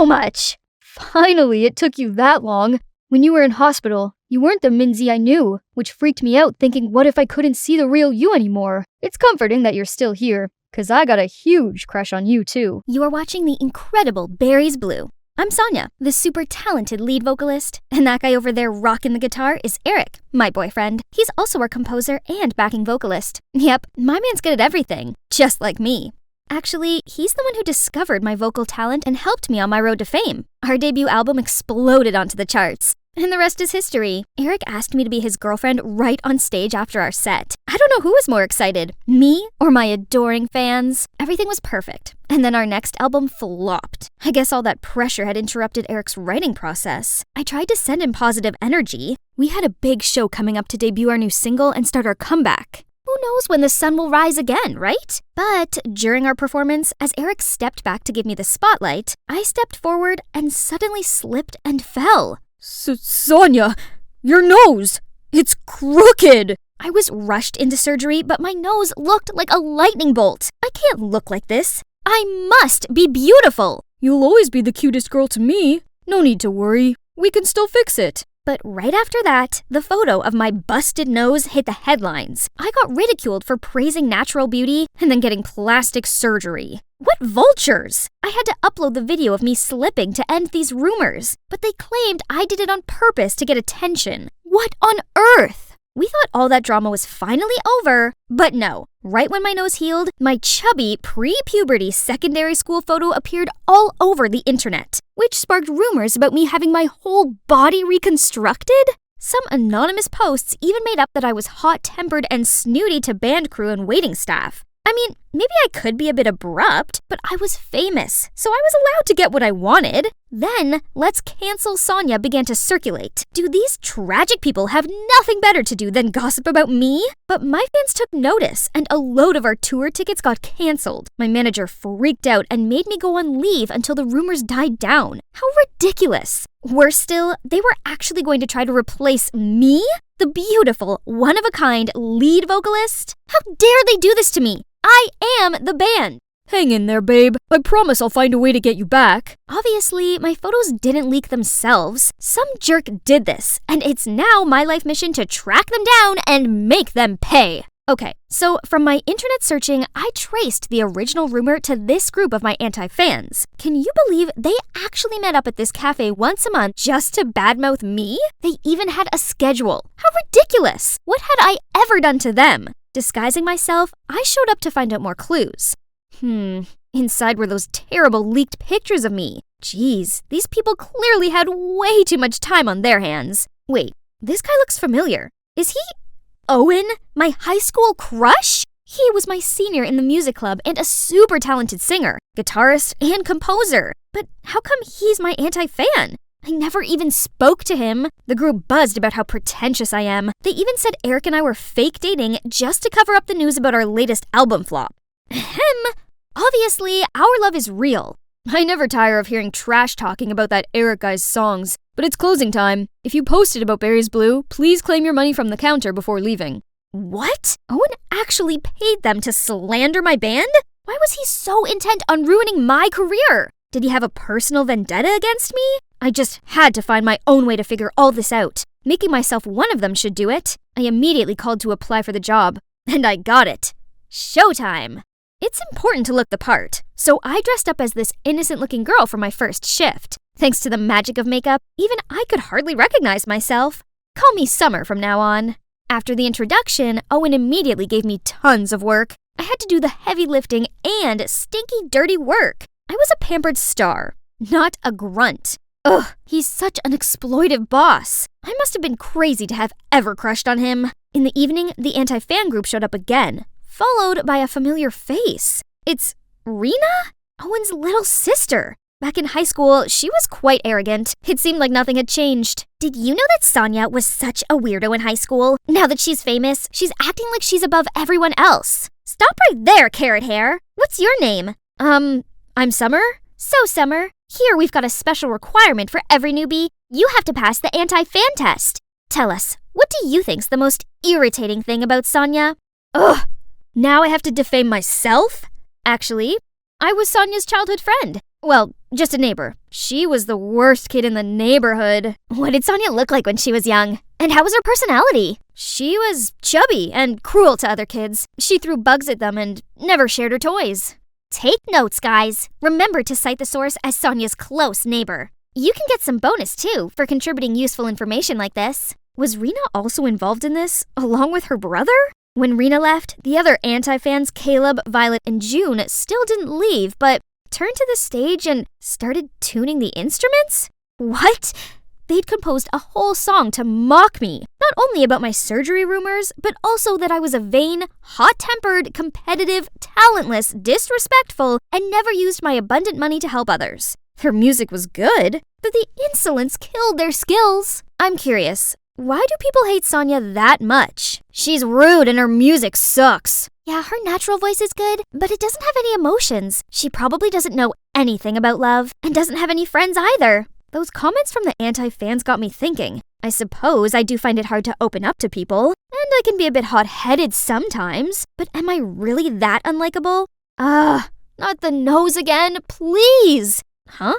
much. Finally, it took you that long. When you were in hospital, you weren't the Minzy I knew, which freaked me out thinking what if I couldn't see the real you anymore. It's comforting that you're still here, 'cause I got a huge crush on you too. You are watching the incredible Berries Blue. I'm Sonia, the super talented lead vocalist, and that guy over there rocking the guitar is Eric, my boyfriend. He's also our composer and backing vocalist. Yep, my man's good at everything, just like me. Actually, he's the one who discovered my vocal talent and helped me on my road to fame. Our debut album exploded onto the charts. And the rest is history. Eric asked me to be his girlfriend right on stage after our set. I don't know who was more excited, me or my adoring fans. Everything was perfect. And then our next album flopped. I guess all that pressure had interrupted Eric's writing process. I tried to send him positive energy. We had a big show coming up to debut our new single and start our comeback. Who knows when the sun will rise again, right? But during our performance, as Eric stepped back to give me the spotlight, I stepped forward and suddenly slipped and fell. Sonia, your nose! It's crooked! I was rushed into surgery, but my nose looked like a lightning bolt. I can't look like this. I must be beautiful. You'll always be the cutest girl to me. No need to worry. We can still fix it. But right after that, the photo of my busted nose hit the headlines. I got ridiculed for praising natural beauty and then getting plastic surgery. What vultures! I had to upload the video of me slipping to end these rumors, but they claimed I did it on purpose to get attention. What on earth? We thought all that drama was finally over, but no. Right when my nose healed, my chubby, pre-puberty secondary school photo appeared all over the internet, which sparked rumors about me having my whole body reconstructed. Some anonymous posts even made up that I was hot-tempered and snooty to band crew and waiting staff. I mean, maybe I could be a bit abrupt, but I was famous, so I was allowed to get what I wanted. Then, Let's Cancel Sonia began to circulate. Do these tragic people have nothing better to do than gossip about me? But my fans took notice, and a load of our tour tickets got canceled. My manager freaked out and made me go on leave until the rumors died down. How ridiculous! Worse still, they were actually going to try to replace me? The beautiful, one-of-a-kind lead vocalist? How dare they do this to me? I am the band. Hang in there, babe. I promise I'll find a way to get you back. Obviously, my photos didn't leak themselves. Some jerk did this, and it's now my life mission to track them down and make them pay. Okay, so from my internet searching, I traced the original rumor to this group of my anti-fans. Can you believe they actually met up at this cafe once a month just to badmouth me? They even had a schedule. How ridiculous! What had I ever done to them? Disguising myself, I showed up to find out more clues. Inside were those terrible leaked pictures of me. Jeez, these people clearly had way too much time on their hands. Wait, this guy looks familiar. Is he Owen, my high school crush? He was my senior in the music club and a super talented singer, guitarist, and composer. But how come he's my anti-fan? I never even spoke to him. The group buzzed about how pretentious I am. They even said Eric and I were fake dating just to cover up the news about our latest album flop. Obviously, our love is real. I never tire of hearing trash talking about that Eric guy's songs. But it's closing time. If you posted about Berries Blue, please claim your money from the counter before leaving. What? Owen actually paid them to slander my band? Why was he so intent on ruining my career? Did he have a personal vendetta against me? I just had to find my own way to figure all this out. Making myself one of them should do it. I immediately called to apply for the job. And I got it. Showtime! It's important to look the part, so I dressed up as this innocent-looking girl for my first shift. Thanks to the magic of makeup, even I could hardly recognize myself. Call me Summer from now on. After the introduction, Owen immediately gave me tons of work. I had to do the heavy lifting and stinky, dirty work. I was a pampered star, not a grunt. Ugh, he's such an exploitive boss. I must have been crazy to have ever crushed on him. In the evening, the anti-fan group showed up again, followed by a familiar face. It's Rena? Owen's little sister. Back in high school, she was quite arrogant. It seemed like nothing had changed. Did you know that Sonia was such a weirdo in high school? Now that she's famous, she's acting like she's above everyone else. Stop right there, carrot hair. What's your name? I'm Summer? So, Summer, here we've got a special requirement for every newbie. You have to pass the anti-fan test. Tell us, what do you think's the most irritating thing about Sonia? Ugh, now I have to defame myself? Actually, I was Sonia's childhood friend. Well, just a neighbor. She was the worst kid in the neighborhood. What did Sonia look like when she was young? And how was her personality? She was chubby and cruel to other kids. She threw bugs at them and never shared her toys. Take notes, guys. Remember to cite the source as Sonia's close neighbor. You can get some bonus, too, for contributing useful information like this. Was Rena also involved in this, along with her brother? When Rena left, the other anti-fans, Caleb, Violet, and June, still didn't leave, but turned to the stage and started tuning the instruments? What? They'd composed a whole song to mock me, not only about my surgery rumors, but also that I was a vain, hot-tempered, competitive, talentless, disrespectful, and never used my abundant money to help others. Their music was good, but the insolence killed their skills. I'm curious, why do people hate Sonia that much? She's rude and her music sucks. Yeah, her natural voice is good, but it doesn't have any emotions. She probably doesn't know anything about love, and doesn't have any friends either. Those comments from the anti-fans got me thinking. I suppose I do find it hard to open up to people, and I can be a bit hot-headed sometimes, but am I really that unlikable? Not the nose again, please! Huh?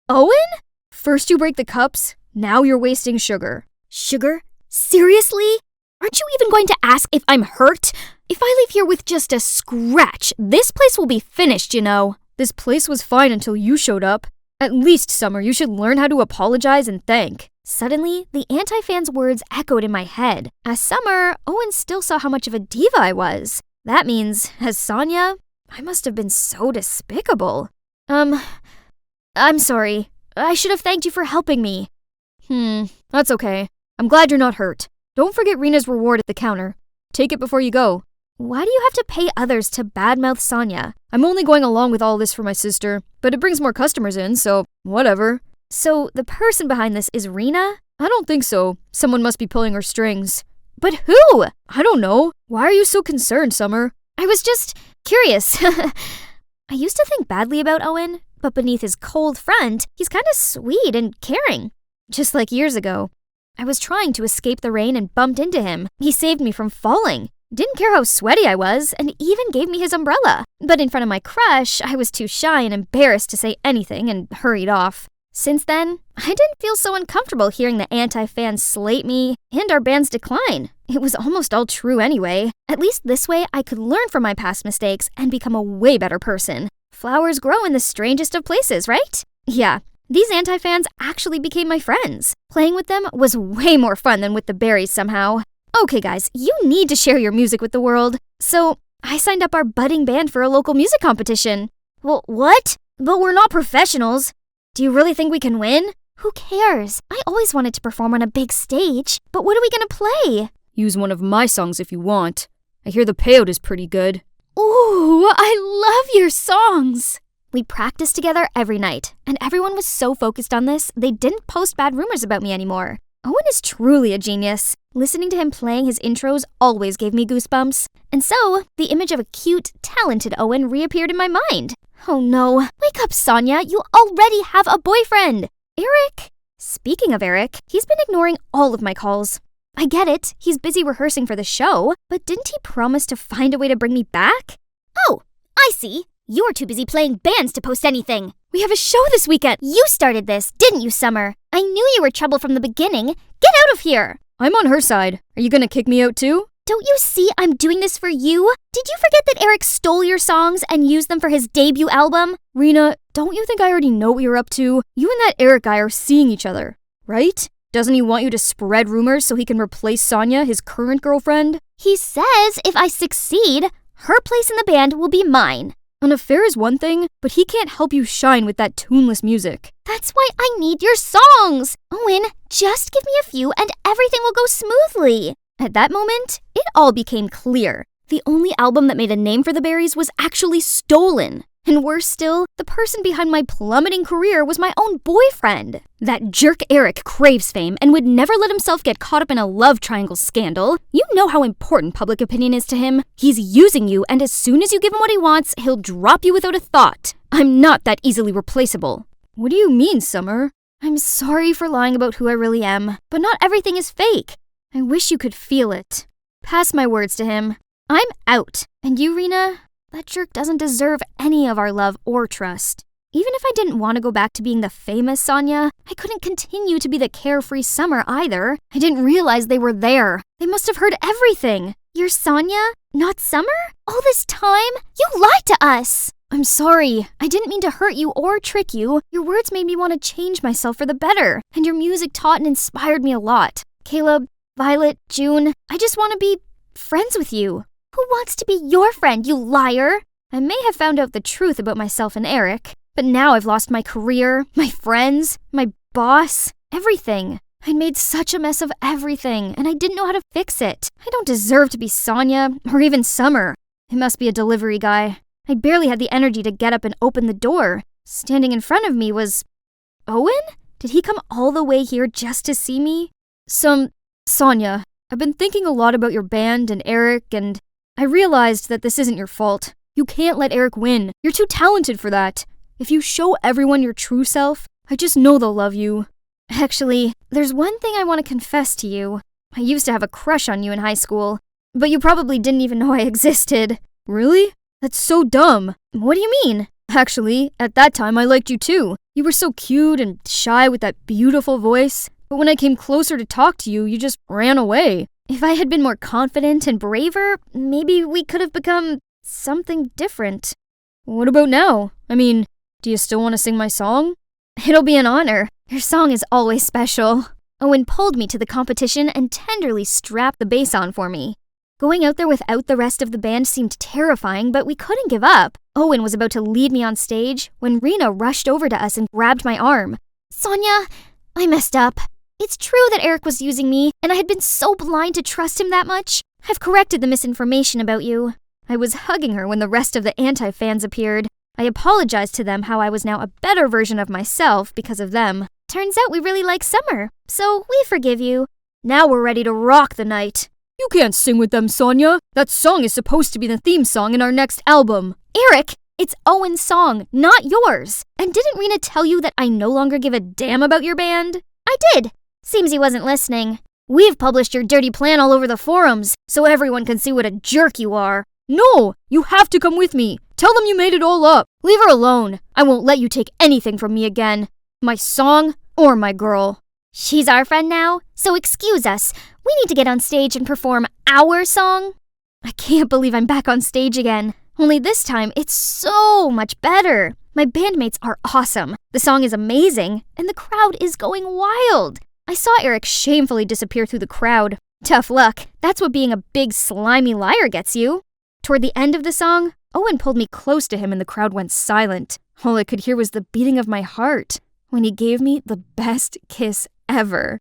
Owen? First you break the cups, now you're wasting sugar. Sugar? Seriously? Aren't you even going to ask if I'm hurt? If I leave here with just a scratch, this place will be finished, you know. This place was fine until you showed up. At least, Summer, you should learn how to apologize and thank. Suddenly, the anti-fans' words echoed in my head. As Summer, Owen still saw how much of a diva I was. That means, as Sonia, I must have been so despicable. I'm sorry. I should have thanked you for helping me. That's okay. I'm glad you're not hurt. Don't forget Rena's reward at the counter. Take it before you go. Why do you have to pay others to badmouth Sonia? I'm only going along with all this for my sister, but it brings more customers in, so whatever. So the person behind this is Rena? I don't think so. Someone must be pulling her strings. But who? I don't know. Why are you so concerned, Summer? I was just curious. I used to think badly about Owen, but beneath his cold front, he's kind of sweet and caring. Just like years ago. I was trying to escape the rain and bumped into him. He saved me from falling. Didn't care how sweaty I was, and even gave me his umbrella. But in front of my crush, I was too shy and embarrassed to say anything and hurried off. Since then, I didn't feel so uncomfortable hearing the anti-fans slate me and our band's decline. It was almost all true anyway. At least this way, I could learn from my past mistakes and become a way better person. Flowers grow in the strangest of places, right? Yeah, these anti-fans actually became my friends. Playing with them was way more fun than with the berries somehow. Okay guys, you need to share your music with the world. So, I signed up our budding band for a local music competition. Well, what? But we're not professionals. Do you really think we can win? Who cares? I always wanted to perform on a big stage. But what are we gonna play? Use one of my songs if you want. I hear the payout is pretty good. Ooh, I love your songs! We practiced together every night, and everyone was so focused on this, they didn't post bad rumors about me anymore. Owen is truly a genius. Listening to him playing his intros always gave me goosebumps. And so, the image of a cute, talented Owen reappeared in my mind. Oh no, wake up, Sonia, you already have a boyfriend! Eric! Speaking of Eric, he's been ignoring all of my calls. I get it, he's busy rehearsing for the show, but didn't he promise to find a way to bring me back? Oh, I see. You're too busy playing bands to post anything. We have a show this weekend. You started this, didn't you, Summer? I knew you were trouble from the beginning. Get out of here! I'm on her side. Are you gonna kick me out too? Don't you see I'm doing this for you? Did you forget that Eric stole your songs and used them for his debut album? Rena, don't you think I already know what you're up to? You and that Eric guy are seeing each other, right? Doesn't he want you to spread rumors so he can replace Sonia, his current girlfriend? He says if I succeed, her place in the band will be mine. An affair is one thing, but he can't help you shine with that tuneless music. That's why I need your songs! Owen, just give me a few and everything will go smoothly. At that moment, it all became clear. The only album that made a name for the Berries was actually stolen. And worse still, the person behind my plummeting career was my own boyfriend. That jerk Eric craves fame and would never let himself get caught up in a love triangle scandal. You know how important public opinion is to him. He's using you, and as soon as you give him what he wants, he'll drop you without a thought. I'm not that easily replaceable. What do you mean, Summer? I'm sorry for lying about who I really am, but not everything is fake. I wish you could feel it. Pass my words to him. I'm out. And you, Rena? That jerk doesn't deserve any of our love or trust. Even if I didn't want to go back to being the famous Sonia, I couldn't continue to be the carefree Summer either. I didn't realize they were there. They must have heard everything. You're Sonia, not Summer? All this time? You lied to us! I'm sorry. I didn't mean to hurt you or trick you. Your words made me want to change myself for the better, and your music taught and inspired me a lot. Caleb, Violet, June, I just want to be friends with you. Who wants to be your friend, you liar? I may have found out the truth about myself and Eric, but now I've lost my career, my friends, my boss, everything. I'd made such a mess of everything, and I didn't know how to fix it. I don't deserve to be Sonia, or even Summer. It must be a delivery guy. I barely had the energy to get up and open the door. Standing in front of me was... Owen? Did he come all the way here just to see me? Sonia, I've been thinking a lot about your band and Eric, and I realized that this isn't your fault. You can't let Eric win. You're too talented for that. If you show everyone your true self, I just know they'll love you. Actually, there's one thing I want to confess to you. I used to have a crush on you in high school, but you probably didn't even know I existed. Really? That's so dumb. What do you mean? Actually, at that time I liked you too. You were so cute and shy with that beautiful voice, but when I came closer to talk to you, you just ran away. If I had been more confident and braver, maybe we could have become something different. What about now? I mean, do you still want to sing my song? It'll be an honor. Your song is always special. Owen pulled me to the competition and tenderly strapped the bass on for me. Going out there without the rest of the band seemed terrifying, but we couldn't give up. Owen was about to lead me on stage when Rena rushed over to us and grabbed my arm. Sonia, I messed up. It's true that Eric was using me, and I had been so blind to trust him that much. I've corrected the misinformation about you. I was hugging her when the rest of the anti-fans appeared. I apologized to them how I was now a better version of myself because of them. Turns out we really like Summer, so we forgive you. Now we're ready to rock the night. You can't sing with them, Sonia. That song is supposed to be the theme song in our next album. Eric, it's Owen's song, not yours. And didn't Rena tell you that I no longer give a damn about your band? I did. Seems he wasn't listening. We've published your dirty plan all over the forums, so everyone can see what a jerk you are. No, you have to come with me. Tell them you made it all up. Leave her alone. I won't let you take anything from me again. My song or my girl. She's our friend now, so excuse us. We need to get on stage and perform our song. I can't believe I'm back on stage again. Only this time, it's so much better. My bandmates are awesome. The song is amazing, and the crowd is going wild. I saw Eric shamefully disappear through the crowd. Tough luck. That's what being a big slimy liar gets you. Toward the end of the song, Owen pulled me close to him and the crowd went silent. All I could hear was the beating of my heart when he gave me the best kiss ever.